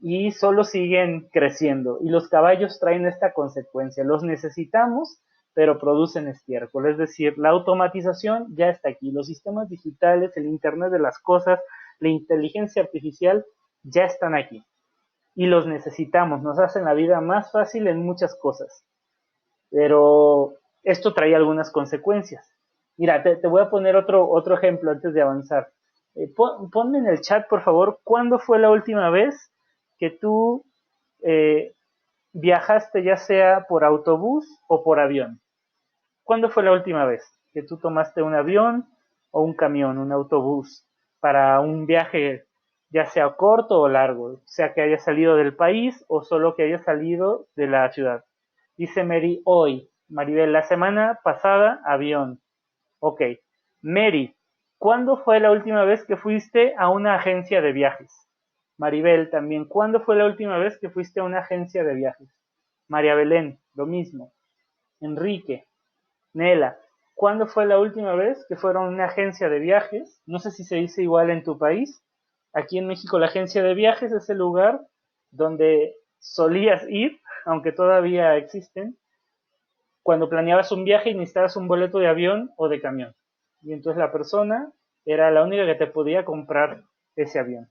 [SPEAKER 1] y solo siguen creciendo. Y los caballos traen esta consecuencia. Los necesitamos, pero producen estiércol. Es decir, la automatización ya está aquí. Los sistemas digitales, el Internet de las cosas, la inteligencia artificial ya están aquí. Y los necesitamos. Nos hacen la vida más fácil en muchas cosas. Pero esto trae algunas consecuencias. Mira, te voy a poner otro ejemplo antes de avanzar. Ponme en el chat, por favor, ¿cuándo fue la última vez que tú eh, viajaste ya sea por autobús o por avión? ¿Cuándo fue la última vez que tú tomaste un avión o un camión, un autobús, para un viaje ya sea corto o largo, sea que haya salido del país o solo que haya salido de la ciudad? Dice Mary hoy. Maribel, la semana pasada, avión. Ok. Mary, ¿cuándo fue la última vez que fuiste a una agencia de viajes? Maribel también, ¿cuándo fue la última vez que fuiste a una agencia de viajes? María Belén, lo mismo. Enrique, Nela, ¿cuándo fue la última vez que fueron a una agencia de viajes? No sé si se dice igual en tu país. Aquí en México la agencia de viajes es el lugar donde solías ir, aunque todavía existen, cuando planeabas un viaje y necesitabas un boleto de avión o de camión. Y entonces la persona era la única que te podía comprar ese avión.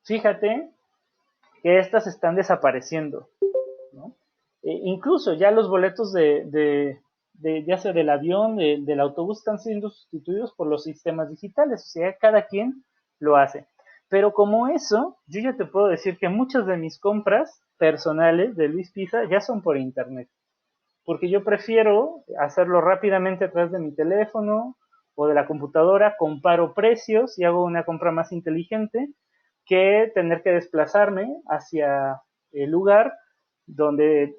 [SPEAKER 1] Fíjate que estas están desapareciendo, ¿no? Incluso ya los boletos de ya sea del avión, del autobús, están siendo sustituidos por los sistemas digitales, o sea, cada quien lo hace. Pero como eso, yo ya te puedo decir que muchas de mis compras personales de Luis Pizza ya son por internet, porque yo prefiero hacerlo rápidamente a través de mi teléfono o de la computadora, comparo precios y hago una compra más inteligente que tener que desplazarme hacia el lugar donde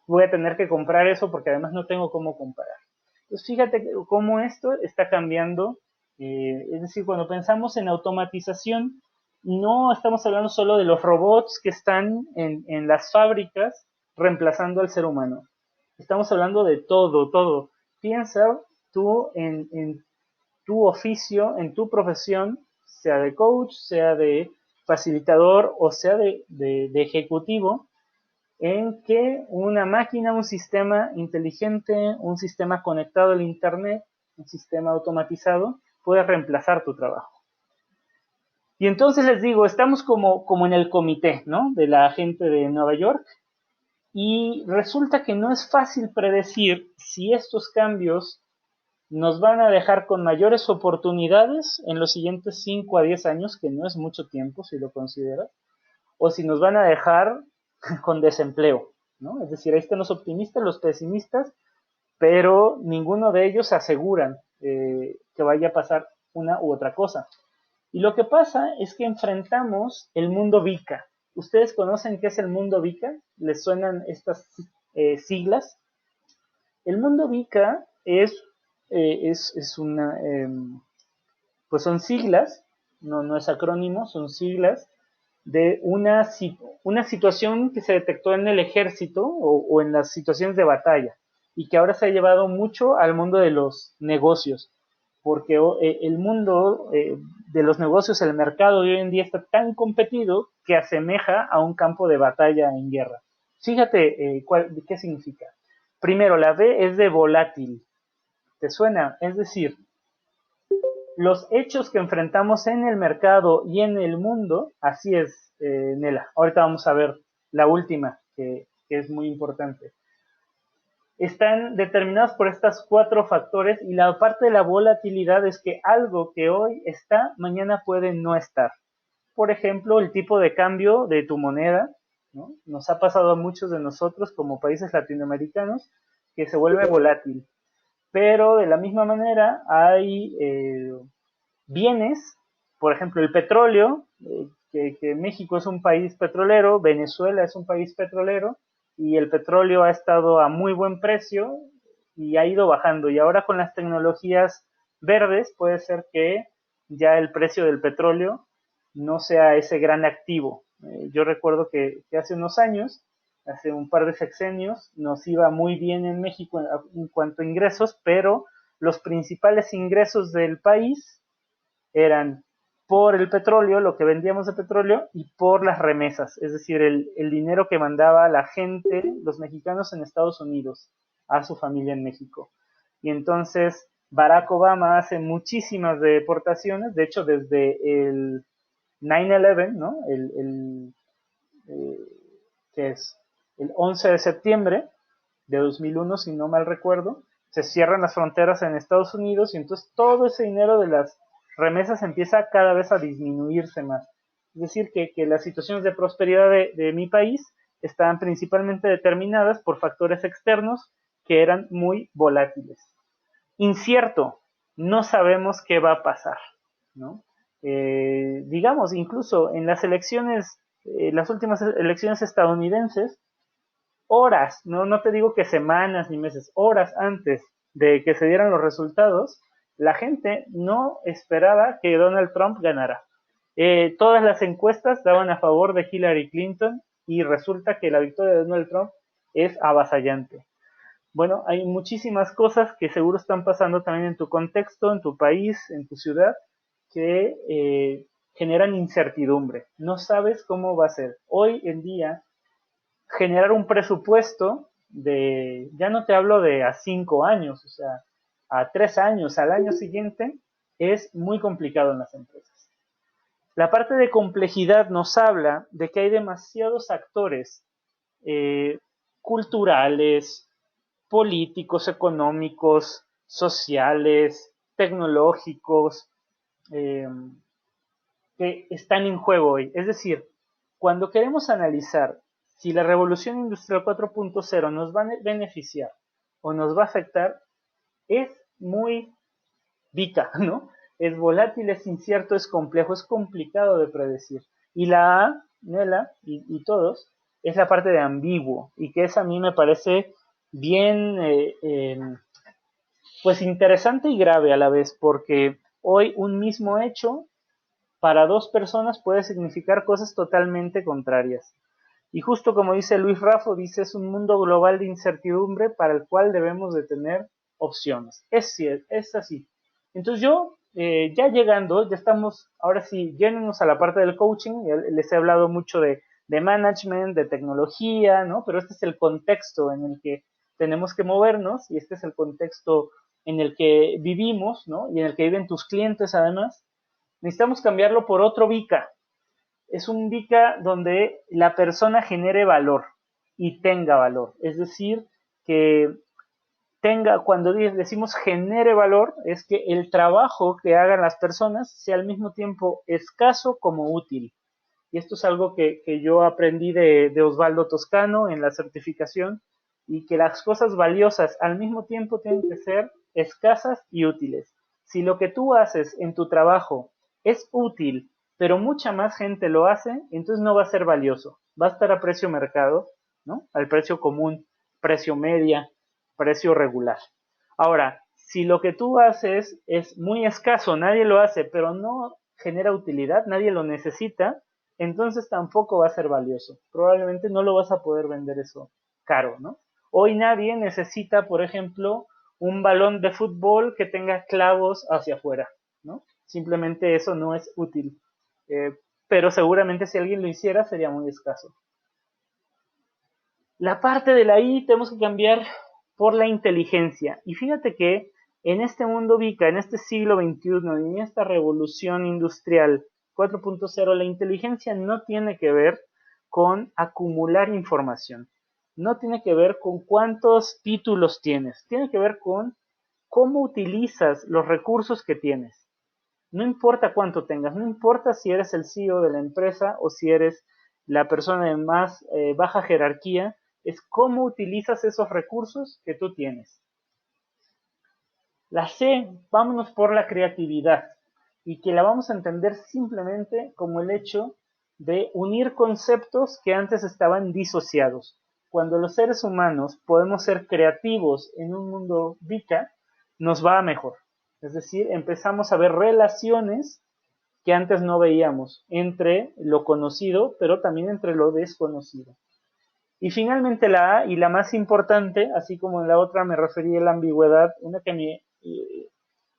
[SPEAKER 1] voy a tener que comprar eso porque además no tengo cómo comparar. Entonces fíjate cómo esto está cambiando, es decir, cuando pensamos en automatización, no estamos hablando solo de los robots que están en las fábricas reemplazando al ser humano. Estamos hablando de todo, todo. Piensa tú en tu oficio, en tu profesión, sea de coach, sea de facilitador o sea de ejecutivo, en que una máquina, un sistema inteligente, un sistema conectado al Internet, un sistema automatizado, puede reemplazar tu trabajo. Y entonces les digo, estamos como en el comité, ¿no? De la gente de Nueva York, y resulta que no es fácil predecir si estos cambios nos van a dejar con mayores oportunidades en los siguientes 5 a 10 años, que no es mucho tiempo si lo consideras, o si nos van a dejar con desempleo, ¿no? Es decir, ahí están los optimistas, los pesimistas, pero ninguno de ellos aseguran que vaya a pasar una u otra cosa. Y lo que pasa es que enfrentamos el mundo VICA. ¿Ustedes conocen qué es el mundo VICA? ¿Les suenan estas siglas? El mundo VICA es una, pues son siglas, no es acrónimo, son siglas de una situación que se detectó en el ejército o en las situaciones de batalla y que ahora se ha llevado mucho al mundo de los negocios, porque el mundo de los negocios, el mercado de hoy en día está tan competido que asemeja a un campo de batalla en guerra. Fíjate qué significa. Primero, la B es de volátil. ¿Te suena? Es decir, los hechos que enfrentamos en el mercado y en el mundo, así es, Nela. Ahorita vamos a ver la última, que es muy importante. Están determinados por estos 4 factores y la parte de la volatilidad es que algo que hoy está, mañana puede no estar. Por ejemplo, el tipo de cambio de tu moneda, ¿no? Nos ha pasado a muchos de nosotros como países latinoamericanos que se vuelve volátil. Pero de la misma manera hay bienes, por ejemplo el petróleo, que México es un país petrolero, Venezuela es un país petrolero, y el petróleo ha estado a muy buen precio y ha ido bajando. Y ahora con las tecnologías verdes puede ser que ya el precio del petróleo no sea ese gran activo. Yo recuerdo que hace unos años, hace un par de sexenios, nos iba muy bien en México en cuanto a ingresos, pero los principales ingresos del país eran por el petróleo, lo que vendíamos de petróleo, y por las remesas, es decir, el dinero que mandaba la gente, los mexicanos en Estados Unidos, a su familia en México. Y entonces Barack Obama hace muchísimas deportaciones, de hecho desde el 9/11, ¿no? Eh, que es el 11 de septiembre de 2001, si no mal recuerdo, se cierran las fronteras en Estados Unidos y entonces todo ese dinero de las remesas empieza cada vez a disminuirse más. Es decir, que las situaciones de prosperidad de mi país estaban principalmente determinadas por factores externos que eran muy volátiles. Incierto, no sabemos qué va a pasar, ¿no? Digamos, incluso en las elecciones, las últimas elecciones estadounidenses, horas, no te digo que semanas ni meses, horas antes de que se dieran los resultados, la gente no esperaba que Donald Trump ganara. Todas las encuestas daban a favor de Hillary Clinton y resulta que la victoria de Donald Trump es avasallante. Bueno, hay muchísimas cosas que seguro están pasando también en tu contexto, en tu país, en tu ciudad, que generan incertidumbre. No sabes cómo va a ser. Hoy en día generar un presupuesto ya no te hablo de a 5 años, o sea, a 3 años, al año siguiente, es muy complicado en las empresas. La parte de complejidad nos habla de que hay demasiados actores eh, culturales, políticos, económicos, sociales, tecnológicos, que están en juego hoy. Es decir, cuando queremos analizar si la revolución industrial 4.0 nos va a beneficiar o nos va a afectar, es muy vica, ¿no? Es volátil, es incierto, es complejo, es complicado de predecir. Y la A, Nela y todos, es la parte de ambiguo, y que esa a mí me parece bien, pues interesante y grave a la vez, porque hoy un mismo hecho para dos personas puede significar cosas totalmente contrarias. Y justo como dice Luis Raffo, dice, es un mundo global de incertidumbre para el cual debemos de tener opciones. Es así. Entonces yo, ya llegando, ya estamos, ahora sí, yéndonos a la parte del coaching, les he hablado mucho de management, de tecnología, ¿no? Pero este es el contexto en el que tenemos que movernos y este es el contexto en el que vivimos, ¿no? Y en el que viven tus clientes además. Necesitamos cambiarlo por otro VICA. Es un VICA donde la persona genere valor y tenga valor. Es decir, que tenga, cuando decimos genere valor, es que el trabajo que hagan las personas sea al mismo tiempo escaso como útil. Y esto es algo que yo aprendí de Osvaldo Toscano en la certificación, y que las cosas valiosas al mismo tiempo tienen que ser escasas y útiles. Si lo que tú haces en tu trabajo es útil, pero mucha más gente lo hace, entonces no va a ser valioso. Va a estar a precio mercado, ¿no? Al precio común, precio media, precio regular. Ahora, si lo que tú haces es muy escaso, nadie lo hace, pero no genera utilidad, nadie lo necesita, entonces tampoco va a ser valioso. Probablemente no lo vas a poder vender eso caro, ¿no? Hoy nadie necesita, por ejemplo, un balón de fútbol que tenga clavos hacia afuera, ¿no? Simplemente eso no es útil. Eh, pero seguramente si alguien lo hiciera sería muy escaso. La parte de la I tenemos que cambiar por la inteligencia. Y fíjate que en este mundo VICA, en este siglo XXI, en esta revolución industrial 4.0, la inteligencia no tiene que ver con acumular información. No tiene que ver con cuántos títulos tienes. Tiene que ver con cómo utilizas los recursos que tienes. No importa cuánto tengas, no importa si eres el CEO de la empresa o si eres la persona de más baja jerarquía, es cómo utilizas esos recursos que tú tienes. La C, vámonos por la creatividad, y que la vamos a entender simplemente como el hecho de unir conceptos que antes estaban disociados. Cuando los seres humanos podemos ser creativos en un mundo VICA, nos va mejor. Es decir, empezamos a ver relaciones que antes no veíamos entre lo conocido, pero también entre lo desconocido. Y finalmente la A, y la más importante, así como en la otra me referí a la ambigüedad, una que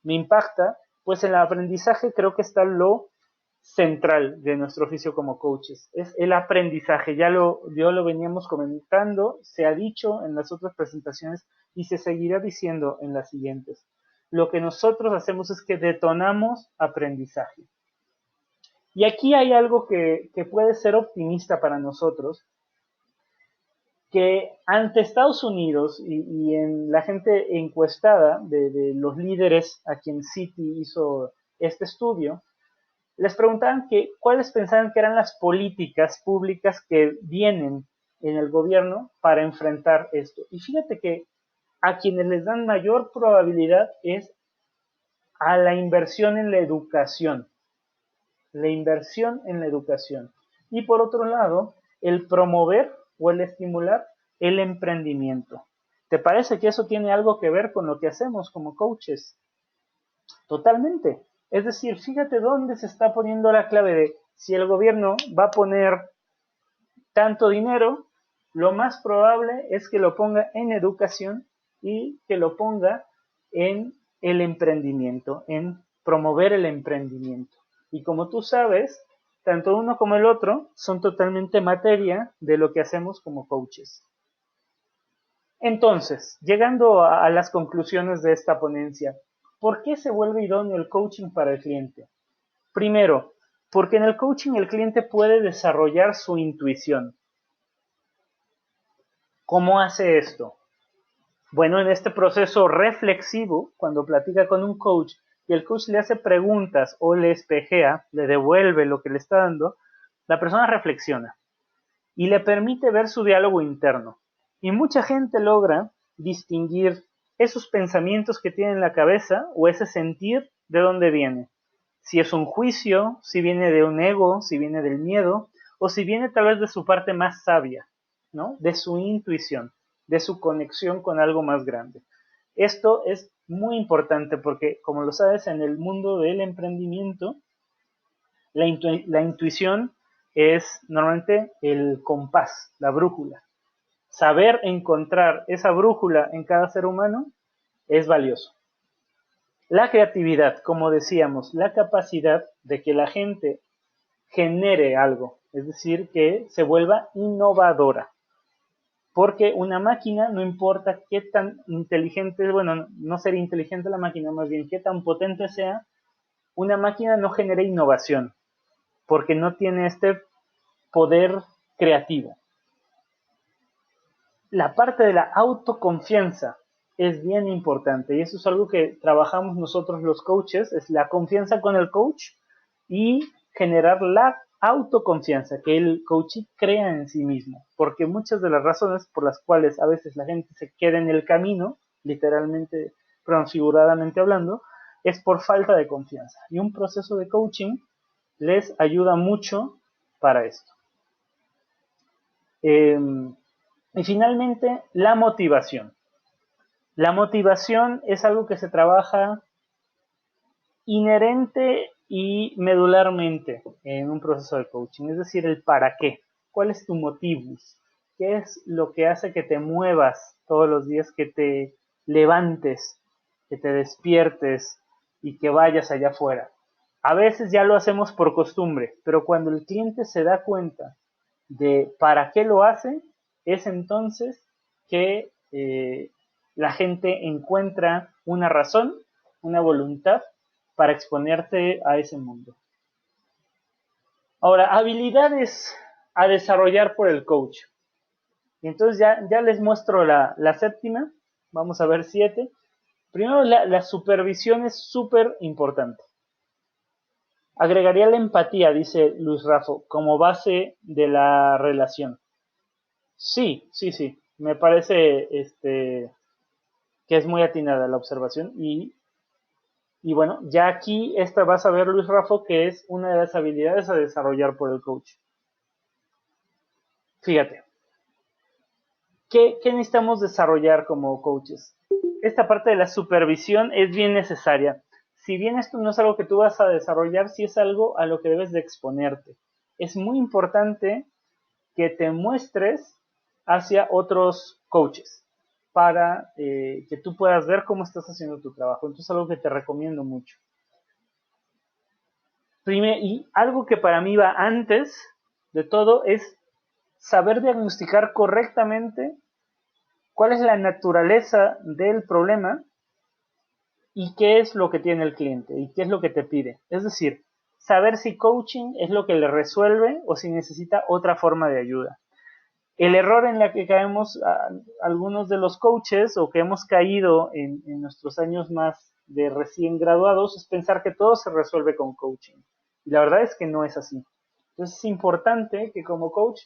[SPEAKER 1] me impacta, pues en el aprendizaje creo que está lo central de nuestro oficio como coaches, es el aprendizaje. Ya lo veníamos comentando, se ha dicho en las otras presentaciones y se seguirá diciendo en las siguientes. Lo que nosotros hacemos es que detonamos aprendizaje. Y aquí hay algo que puede ser optimista para nosotros, que ante Estados Unidos y en la gente encuestada de los líderes a quien Citi hizo este estudio, les preguntaban que cuáles pensaban que eran las políticas públicas que vienen en el gobierno para enfrentar esto. Y fíjate que a quienes les dan mayor probabilidad es a la inversión en la educación. La inversión en la educación. Y por otro lado, el promover o el estimular el emprendimiento. ¿Te parece que eso tiene algo que ver con lo que hacemos como coaches? Totalmente. Es decir, fíjate dónde se está poniendo la clave de si el gobierno va a poner tanto dinero, lo más probable es que lo ponga en educación y que lo ponga en el emprendimiento, en promover el emprendimiento. Y como tú sabes, tanto uno como el otro son totalmente materia de lo que hacemos como coaches. Entonces, llegando a las conclusiones de esta ponencia, ¿por qué se vuelve idóneo el coaching para el cliente? Primero, porque en el coaching el cliente puede desarrollar su intuición. ¿Cómo hace esto? Bueno, en este proceso reflexivo, cuando platica con un coach y el coach le hace preguntas o le espejea, le devuelve lo que le está dando, la persona reflexiona y le permite ver su diálogo interno. Y mucha gente logra distinguir esos pensamientos que tiene en la cabeza o ese sentir de dónde viene. Si es un juicio, si viene de un ego, si viene del miedo, o si viene tal vez de su parte más sabia, ¿no? De su intuición, de su conexión con algo más grande. Esto es muy importante porque, como lo sabes, en el mundo del emprendimiento, la intuición es normalmente el compás, la brújula. Saber encontrar esa brújula en cada ser humano es valioso. La creatividad, como decíamos, la capacidad de que la gente genere algo, es decir, que se vuelva innovadora. Porque una máquina, no importa qué tan inteligente, bueno, no sería inteligente la máquina, más bien qué tan potente sea, una máquina no genera innovación, porque no tiene este poder creativo. La parte de la autoconfianza es bien importante y eso es algo que trabajamos nosotros los coaches, es la confianza con el coach y generar la autoconfianza, que el coach crea en sí mismo, porque muchas de las razones por las cuales a veces la gente se queda en el camino, literalmente, figuradamente hablando, es por falta de confianza y un proceso de coaching les ayuda mucho para esto. Y finalmente, la motivación. La motivación es algo que se trabaja inherente y medularmente en un proceso de coaching, es decir, el para qué. ¿Cuál es tu motivo? ¿Qué es lo que hace que te muevas todos los días, que te levantes, que te despiertes y que vayas allá afuera? A veces ya lo hacemos por costumbre, pero cuando el cliente se da cuenta de para qué lo hace, es entonces que la gente encuentra una razón, una voluntad para exponerte a ese mundo. Ahora, habilidades a desarrollar por el coach. Y entonces ya les muestro la séptima, vamos a ver 7. Primero, la supervisión es súper importante. Agregaría la empatía, dice Luis Raffo, como base de la relación. Sí, sí, sí. Me parece que es muy atinada la observación. Y bueno, ya aquí esta vas a ver, Luis Raffo, que es una de las habilidades a desarrollar por el coach. Fíjate, ¿qué necesitamos desarrollar como coaches? Esta parte de la supervisión es bien necesaria. Si bien esto no es algo que tú vas a desarrollar, sí es algo a lo que debes de exponerte. Es muy importante que te muestres hacia otros coaches para que tú puedas ver cómo estás haciendo tu trabajo. Entonces es algo que te recomiendo mucho. Y algo que para mí va antes de todo es saber diagnosticar correctamente cuál es la naturaleza del problema y qué es lo que tiene el cliente y qué es lo que te pide. Es decir, saber si coaching es lo que le resuelve o si necesita otra forma de ayuda. El error en la que caemos algunos de los coaches o que hemos caído en nuestros años más de recién graduados es pensar que todo se resuelve con coaching. Y la verdad es que no es así. Entonces es importante que como coach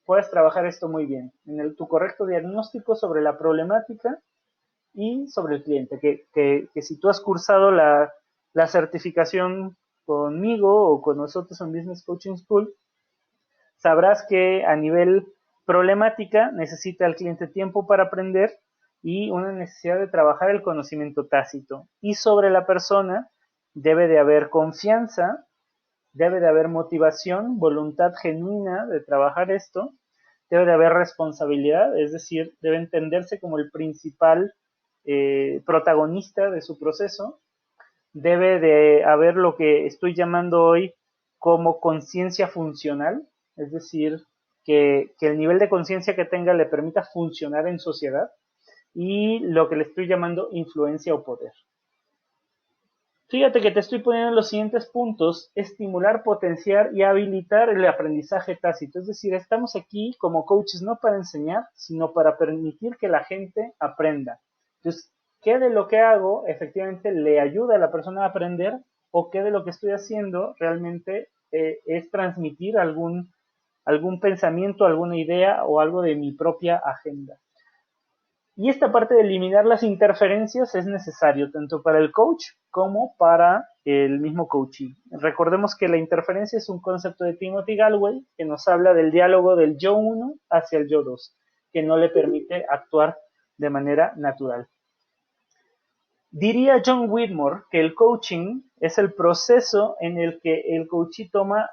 [SPEAKER 1] puedas trabajar esto muy bien, en tu correcto diagnóstico sobre la problemática y sobre el cliente, que si tú has cursado la certificación conmigo o con nosotros en Business Coaching School, sabrás que a nivel problemática necesita el cliente tiempo para aprender y una necesidad de trabajar el conocimiento tácito. Y sobre la persona debe de haber confianza, debe de haber motivación, voluntad genuina de trabajar esto, debe de haber responsabilidad, es decir, debe entenderse como el principal protagonista de su proceso, debe de haber lo que estoy llamando hoy como conciencia funcional, es decir, que el nivel de conciencia que tenga le permita funcionar en sociedad, y lo que le estoy llamando influencia o poder. Fíjate que te estoy poniendo los siguientes puntos: estimular, potenciar y habilitar el aprendizaje tácito. Es decir, estamos aquí como coaches no para enseñar, sino para permitir que la gente aprenda. Entonces, ¿qué de lo que hago efectivamente le ayuda a la persona a aprender? ¿O qué de lo que estoy haciendo realmente es transmitir algún pensamiento, alguna idea o algo de mi propia agenda? Y esta parte de eliminar las interferencias es necesario tanto para el coach como para el mismo coachee. Recordemos que la interferencia es un concepto de Timothy Gallwey que nos habla del diálogo del yo 1 hacia el yo 2, que no le permite actuar de manera natural. Diría John Whitmore que el coaching es el proceso en el que el coachee toma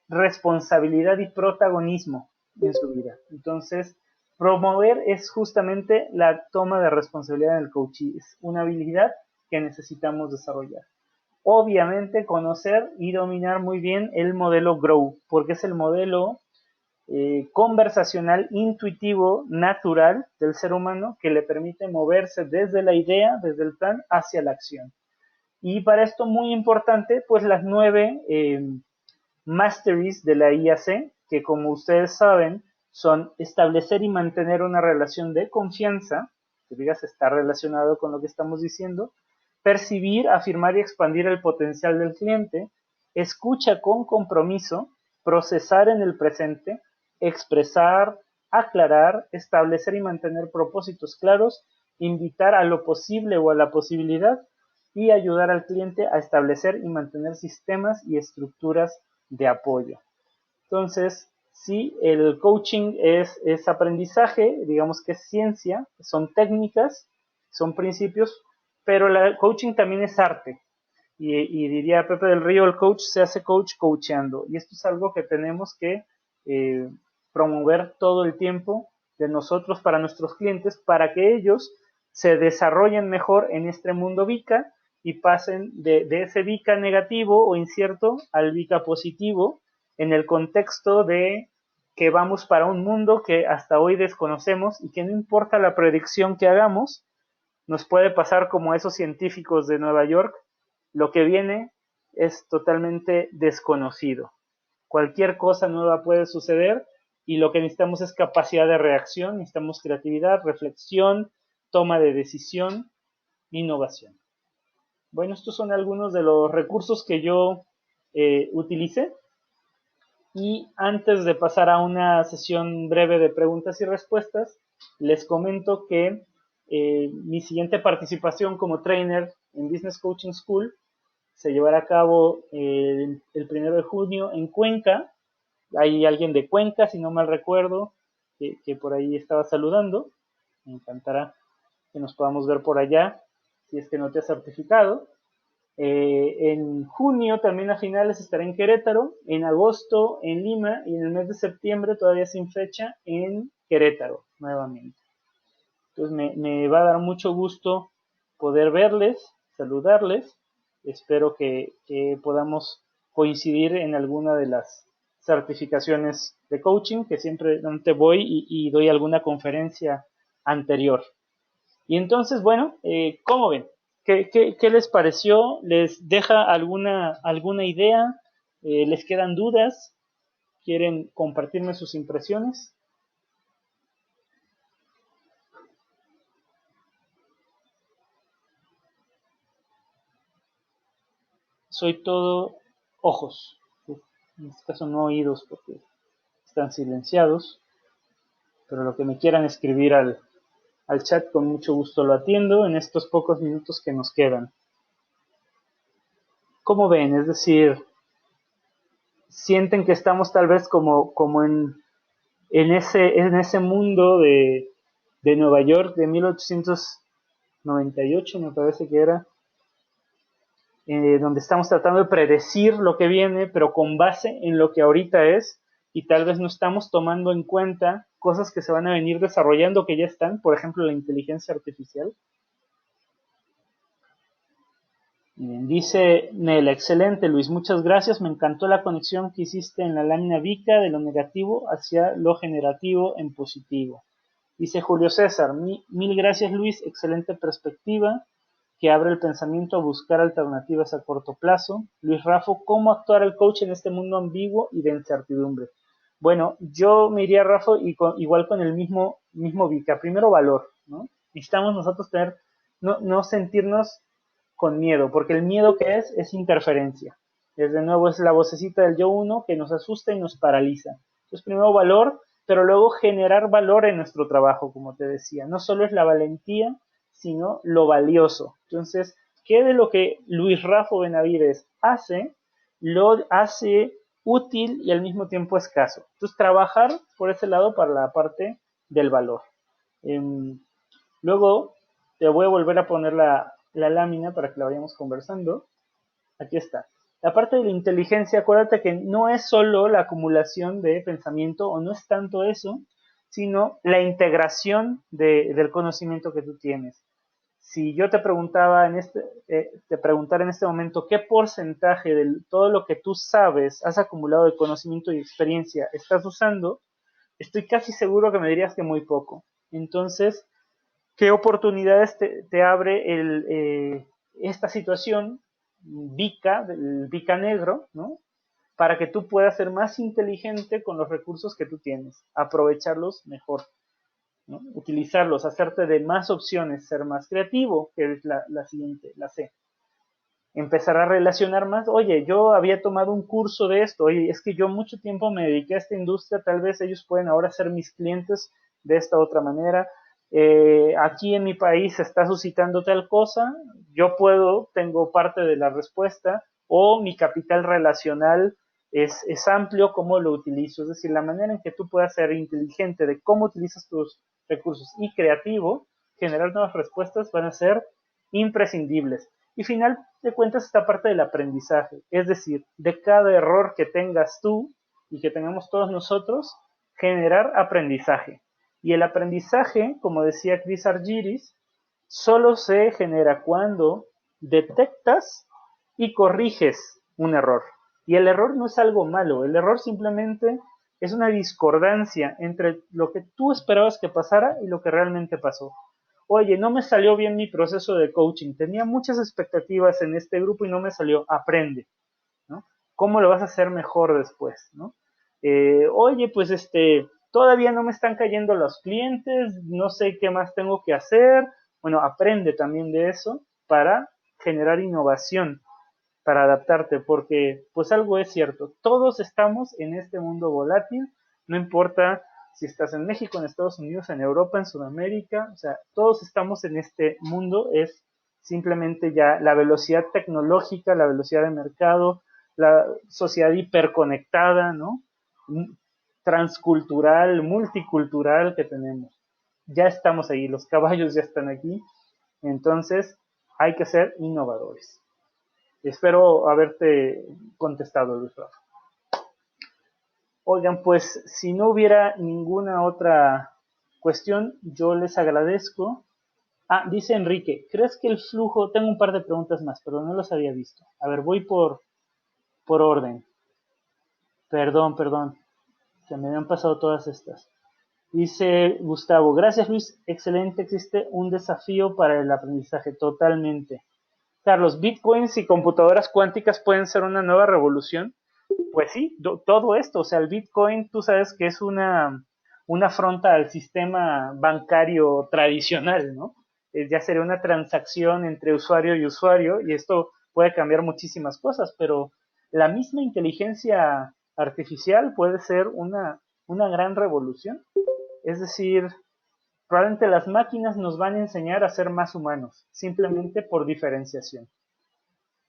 [SPEAKER 1] responsabilidad y protagonismo en su vida. Entonces, promover es justamente la toma de responsabilidad en el coaching. Es una habilidad que necesitamos desarrollar. Obviamente, conocer y dominar muy bien el modelo Grow, porque es el modelo conversacional, intuitivo, natural del ser humano que le permite moverse desde la idea, desde el plan, hacia la acción. Y para esto muy importante, pues las 9 masteries de la IAC, que como ustedes saben, son establecer y mantener una relación de confianza, que digas está relacionado con lo que estamos diciendo, percibir, afirmar y expandir el potencial del cliente, escucha con compromiso, procesar en el presente, expresar, aclarar, establecer y mantener propósitos claros, invitar a lo posible o a la posibilidad y ayudar al cliente a establecer y mantener sistemas y estructuras de apoyo. Entonces, sí, el coaching es aprendizaje, digamos que es ciencia, son técnicas, son principios, pero el coaching también es arte. Y diría Pepe del Río, el coach se hace coach coacheando. Y esto es algo que tenemos que eh, promover todo el tiempo de nosotros para nuestros clientes, para que ellos se desarrollen mejor en este mundo VICA y pasen de ese VICA negativo o incierto al VICA positivo, en el contexto de que vamos para un mundo que hasta hoy desconocemos y que no importa la predicción que hagamos, nos puede pasar como a esos científicos de Nueva York, lo que viene es totalmente desconocido. Cualquier cosa nueva puede suceder y lo que necesitamos es capacidad de reacción, necesitamos creatividad, reflexión, toma de decisión, innovación. Bueno, estos son algunos de los recursos que yo utilicé. Y antes de pasar a una sesión breve de preguntas y respuestas, les comento que mi siguiente participación como trainer en Business Coaching School se llevará a cabo el 1 de junio en Cuenca. Hay alguien de Cuenca, si no mal recuerdo, que por ahí estaba saludando. Me encantará que nos podamos ver por allá, si es que no te has certificado. En junio también a finales estaré en Querétaro, en agosto en Lima y en el mes de septiembre todavía sin fecha en Querétaro nuevamente. Entonces me va a dar mucho gusto poder verles, saludarles. Espero que podamos coincidir en alguna de las certificaciones de coaching, que siempre voy y doy alguna conferencia anterior. Y entonces, bueno, ¿cómo ven? ¿Qué les pareció? ¿Les deja alguna idea? ¿Les quedan dudas? ¿Quieren compartirme sus impresiones? Soy todo ojos. En este caso no oídos porque están silenciados. Pero lo que me quieran escribir al chat con mucho gusto lo atiendo en estos pocos minutos que nos quedan. ¿Cómo ven? Es decir, sienten que estamos tal vez como en ese mundo de Nueva York de 1898, me parece que era, donde estamos tratando de predecir lo que viene, pero con base en lo que ahorita es, y tal vez no estamos tomando en cuenta cosas que se van a venir desarrollando, que ya están, por ejemplo, la inteligencia artificial. Bien, dice Nela, excelente Luis, muchas gracias, me encantó la conexión que hiciste en la lámina VICA de lo negativo hacia lo generativo en positivo. Dice Julio César, mil gracias Luis, excelente perspectiva. que abre el pensamiento a buscar alternativas a corto plazo. Luis Raffo, ¿cómo actuar el coach en este mundo ambiguo y de incertidumbre? Bueno, yo me iría, Rafa, igual con el mismo Vika. Primero, valor, ¿no? Necesitamos nosotros no sentirnos con miedo, porque el miedo que es interferencia. Desde nuevo es la vocecita del yo uno que nos asusta y nos paraliza. Entonces, primero valor, pero luego generar valor en nuestro trabajo, como te decía. No solo es la valentía, sino lo valioso. Entonces, ¿qué de lo que Luis Rafa Benavides hace, lo hace útil y al mismo tiempo escaso? Entonces, trabajar por ese lado para la parte del valor. Luego, te voy a volver a poner la lámina para que la vayamos conversando. Aquí está. La parte de la inteligencia, acuérdate que no es solo la acumulación de pensamiento, o no es tanto eso, sino la integración del conocimiento que tú tienes. Si yo te preguntara en este momento qué porcentaje de todo lo que tú sabes, has acumulado de conocimiento y experiencia, estás usando, estoy casi seguro que me dirías que muy poco. Entonces, ¿qué oportunidades te abre esta situación VICA, el VICA negro, ¿no? Para que tú puedas ser más inteligente con los recursos que tú tienes, aprovecharlos mejor, ¿no? Utilizarlos, hacerte de más opciones, ser más creativo, que es la siguiente, la C. Empezar a relacionar más, oye, yo había tomado un curso de esto, oye, es que yo mucho tiempo me dediqué a esta industria, tal vez ellos pueden ahora ser mis clientes de esta otra manera. Aquí en mi país se está suscitando tal cosa, yo tengo parte de la respuesta, o mi capital relacional es amplio, ¿cómo lo utilizo? Es decir, la manera en que tú puedas ser inteligente de cómo utilizas tus recursos y creativo, generar nuevas respuestas van a ser imprescindibles. Y final de cuentas esta parte del aprendizaje, es decir, de cada error que tengas tú y que tengamos todos nosotros, generar aprendizaje. Y el aprendizaje, como decía Chris Argyris, solo se genera cuando detectas y corriges un error. Y el error no es algo malo, el error simplemente es una discordancia entre lo que tú esperabas que pasara y lo que realmente pasó. Oye, no me salió bien mi proceso de coaching, tenía muchas expectativas en este grupo y no me salió, aprende, ¿no? ¿Cómo lo vas a hacer mejor después, ¿no? Oye, pues todavía no me están cayendo los clientes, no sé qué más tengo que hacer. Bueno, aprende también de eso para generar innovación, para adaptarte, porque pues algo es cierto, todos estamos en este mundo volátil, no importa si estás en México, en Estados Unidos, en Europa, en Sudamérica, o sea, todos estamos en este mundo, es simplemente ya la velocidad tecnológica, la velocidad de mercado, la sociedad hiperconectada, ¿no? Transcultural, multicultural que tenemos. Ya estamos ahí, los caballos ya están aquí, entonces hay que ser innovadores. Espero haberte contestado, Luis Rafa. Oigan, pues si no hubiera ninguna otra cuestión, yo les agradezco. Ah, dice Enrique, ¿crees que el flujo? Tengo un par de preguntas más, pero no los había visto. A ver, voy por orden. Perdón. Se me habían pasado todas estas. Dice Gustavo, gracias Luis, excelente, existe un desafío para el aprendizaje, totalmente. Carlos, bitcoins y computadoras cuánticas pueden ser una nueva revolución. Pues sí, todo esto, o sea, el bitcoin, tú sabes que es una afronta al sistema bancario tradicional, ¿no? Ya sería una transacción entre usuario y usuario, y esto puede cambiar muchísimas cosas, pero la misma inteligencia artificial puede ser una gran revolución. Es decir, probablemente las máquinas nos van a enseñar a ser más humanos, simplemente por diferenciación.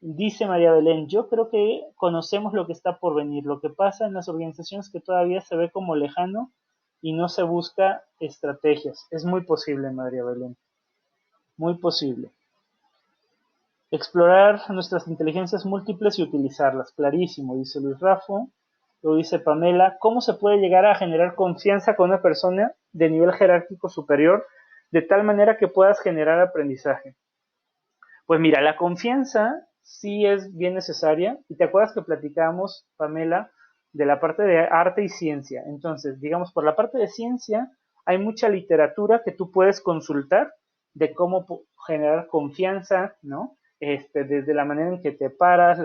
[SPEAKER 1] Dice María Belén, yo creo que conocemos lo que está por venir, lo que pasa en las organizaciones que todavía se ve como lejano y no se busca estrategias. Es muy posible, María Belén, muy posible. Explorar nuestras inteligencias múltiples y utilizarlas, clarísimo, dice Luis Raffo. Lo dice Pamela, ¿cómo se puede llegar a generar confianza con una persona de nivel jerárquico superior de tal manera que puedas generar aprendizaje? Pues mira, la confianza sí es bien necesaria. Y te acuerdas que platicábamos, Pamela, de la parte de arte y ciencia. Entonces, digamos, por la parte de ciencia hay mucha literatura que tú puedes consultar de cómo generar confianza, ¿no? Desde la manera en que te paras,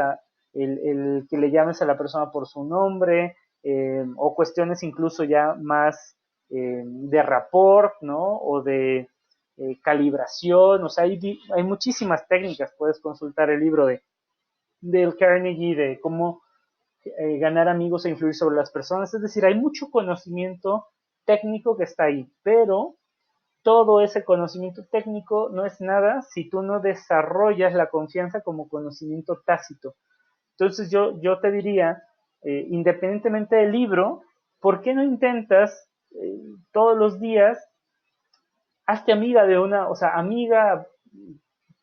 [SPEAKER 1] el que le llames a la persona por su nombre, o cuestiones incluso ya más de rapport, ¿no? O de calibración, o sea, hay muchísimas técnicas, puedes consultar el libro de Dale Carnegie de cómo ganar amigos e influir sobre las personas, es decir, hay mucho conocimiento técnico que está ahí, pero todo ese conocimiento técnico no es nada si tú no desarrollas la confianza como conocimiento tácito. Entonces yo te diría, independientemente del libro, ¿por qué no intentas todos los días, hazte amiga de una, o sea, amiga,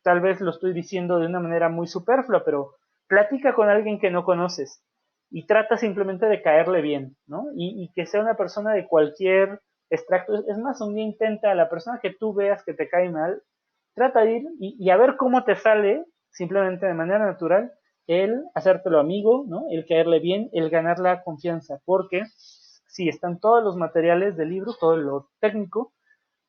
[SPEAKER 1] tal vez lo estoy diciendo de una manera muy superflua, pero platica con alguien que no conoces y trata simplemente de caerle bien, ¿no? Y que sea una persona de cualquier extracto. Es más, un día intenta a la persona que tú veas que te cae mal, trata de ir y a ver cómo te sale, simplemente de manera natural, el hacértelo amigo, ¿no? El caerle bien, el ganar la confianza, porque sí, están todos los materiales del libro, todo lo técnico,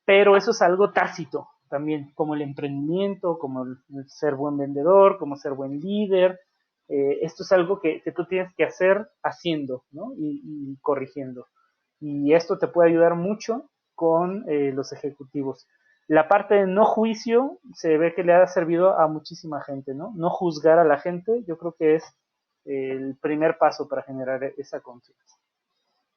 [SPEAKER 1] pero eso es algo tácito también, como el emprendimiento, como el ser buen vendedor, como ser buen líder. Esto es algo que tú tienes que hacer haciendo, ¿no? Y corrigiendo. Y esto te puede ayudar mucho con los ejecutivos. La parte de no juicio se ve que le ha servido a muchísima gente, ¿no? No juzgar a la gente, yo creo que es el primer paso para generar esa confianza.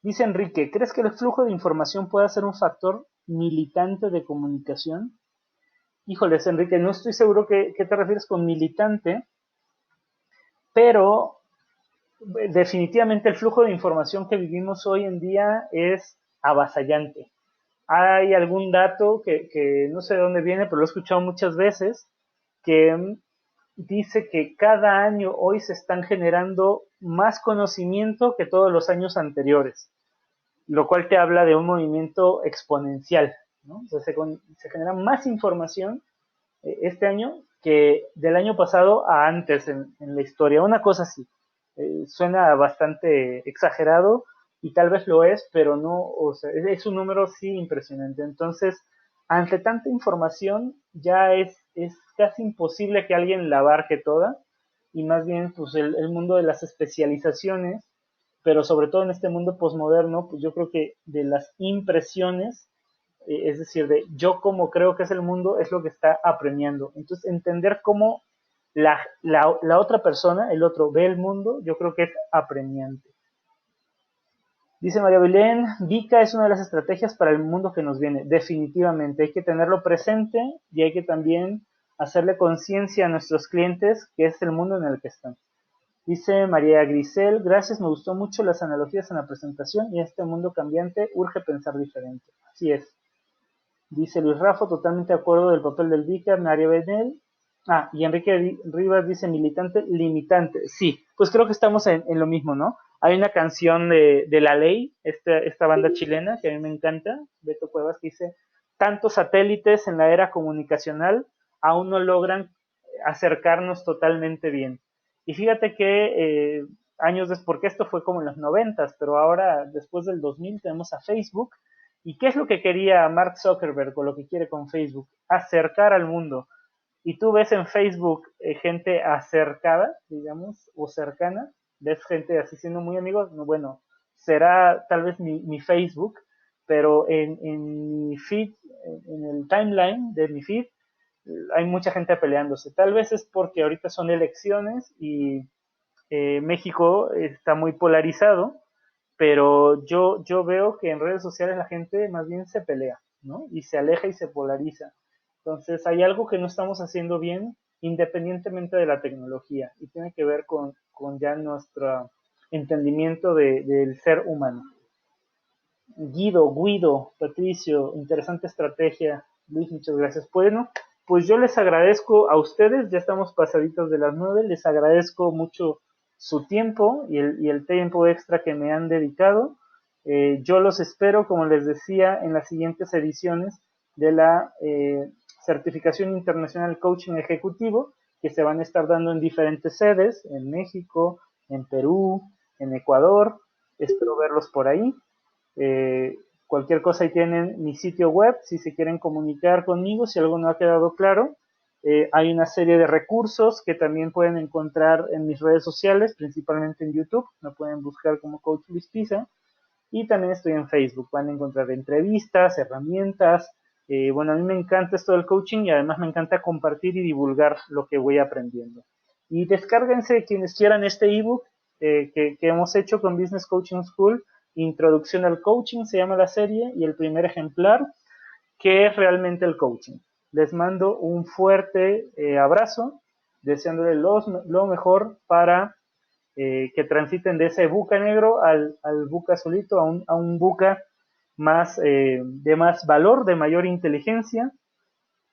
[SPEAKER 1] Dice Enrique, ¿crees que el flujo de información puede ser un factor militante de comunicación? Híjoles, Enrique, no estoy seguro qué te refieres con militante, pero definitivamente el flujo de información que vivimos hoy en día es avasallante. Hay algún dato que no sé de dónde viene, pero lo he escuchado muchas veces, que dice que cada año hoy se están generando más conocimiento que todos los años anteriores, lo cual te habla de un movimiento exponencial, ¿no? O sea, se genera más información este año que del año pasado a antes en la historia. Una cosa así. Suena bastante exagerado y tal vez lo es, pero no, o sea, es un número sí impresionante. Entonces, ante tanta información, ya es casi imposible que alguien la abarque toda y más bien pues el mundo de las especializaciones, pero sobre todo en este mundo posmoderno, pues yo creo que de las impresiones, es decir, de yo como creo que es el mundo, es lo que está apremiando. Entonces, entender cómo la otra persona, el otro, ve el mundo, yo creo que es apremiante. Dice María Belén, VICA es una de las estrategias para el mundo que nos viene. Definitivamente, hay que tenerlo presente y hay que también hacerle conciencia a nuestros clientes que es el mundo en el que están. Dice María Grisel, gracias, me gustó mucho las analogías en la presentación y este mundo cambiante urge pensar diferente. Así es. Dice Luis Rafa, totalmente de acuerdo del papel del vicar, María Benel. Ah, y Enrique Rivas dice militante, limitante. Sí, pues creo que estamos en lo mismo, ¿no? Hay una canción de La Ley, esta banda chilena que a mí me encanta, Beto Cuevas, que dice, tantos satélites en la era comunicacional aún no logran acercarnos totalmente bien. Y fíjate que años después, porque esto fue como en los 90, pero ahora después del 2000 tenemos a Facebook. ¿Y qué es lo que quería Mark Zuckerberg o lo que quiere con Facebook? Acercar al mundo. Y tú ves en Facebook gente acercada, digamos, o cercana, ves gente así siendo muy amigos, no, bueno, será tal vez mi Facebook, pero en mi feed, en el timeline de mi feed, hay mucha gente peleándose. Tal vez es porque ahorita son elecciones y México está muy polarizado, pero yo veo que en redes sociales la gente más bien se pelea, ¿no? Y se aleja y se polariza. Entonces hay algo que no estamos haciendo bien independientemente de la tecnología y tiene que ver con ya nuestro entendimiento del ser humano. Guido, Patricio, interesante estrategia. Luis, muchas gracias. Bueno, pues yo les agradezco a ustedes, ya estamos pasaditos de las 9, les agradezco mucho su tiempo y el tiempo extra que me han dedicado. Yo los espero, como les decía, en las siguientes ediciones de la Certificación Internacional Coaching Ejecutivo, que se van a estar dando en diferentes sedes, en México, en Perú, en Ecuador. Espero verlos por ahí. Cualquier cosa, ahí tienen mi sitio web, si se quieren comunicar conmigo, si algo no ha quedado claro. Hay una serie de recursos que también pueden encontrar en mis redes sociales, principalmente en YouTube, me pueden buscar como Coach Luis Pisa, y también estoy en Facebook, van a encontrar entrevistas, herramientas. Bueno, a mí me encanta esto del coaching y además me encanta compartir y divulgar lo que voy aprendiendo. Y descárguense quienes quieran este ebook que hemos hecho con Business Coaching School, Introducción al Coaching se llama la serie, y el primer ejemplar, ¿qué es realmente el coaching? Les mando un fuerte abrazo, deseándoles lo mejor para que transiten de ese buca negro al buca azulito, a un buca más, de más valor, de mayor inteligencia,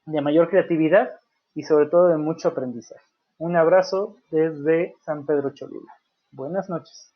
[SPEAKER 1] de mayor creatividad y sobre todo de mucho aprendizaje. Un abrazo desde San Pedro Cholula. Buenas noches.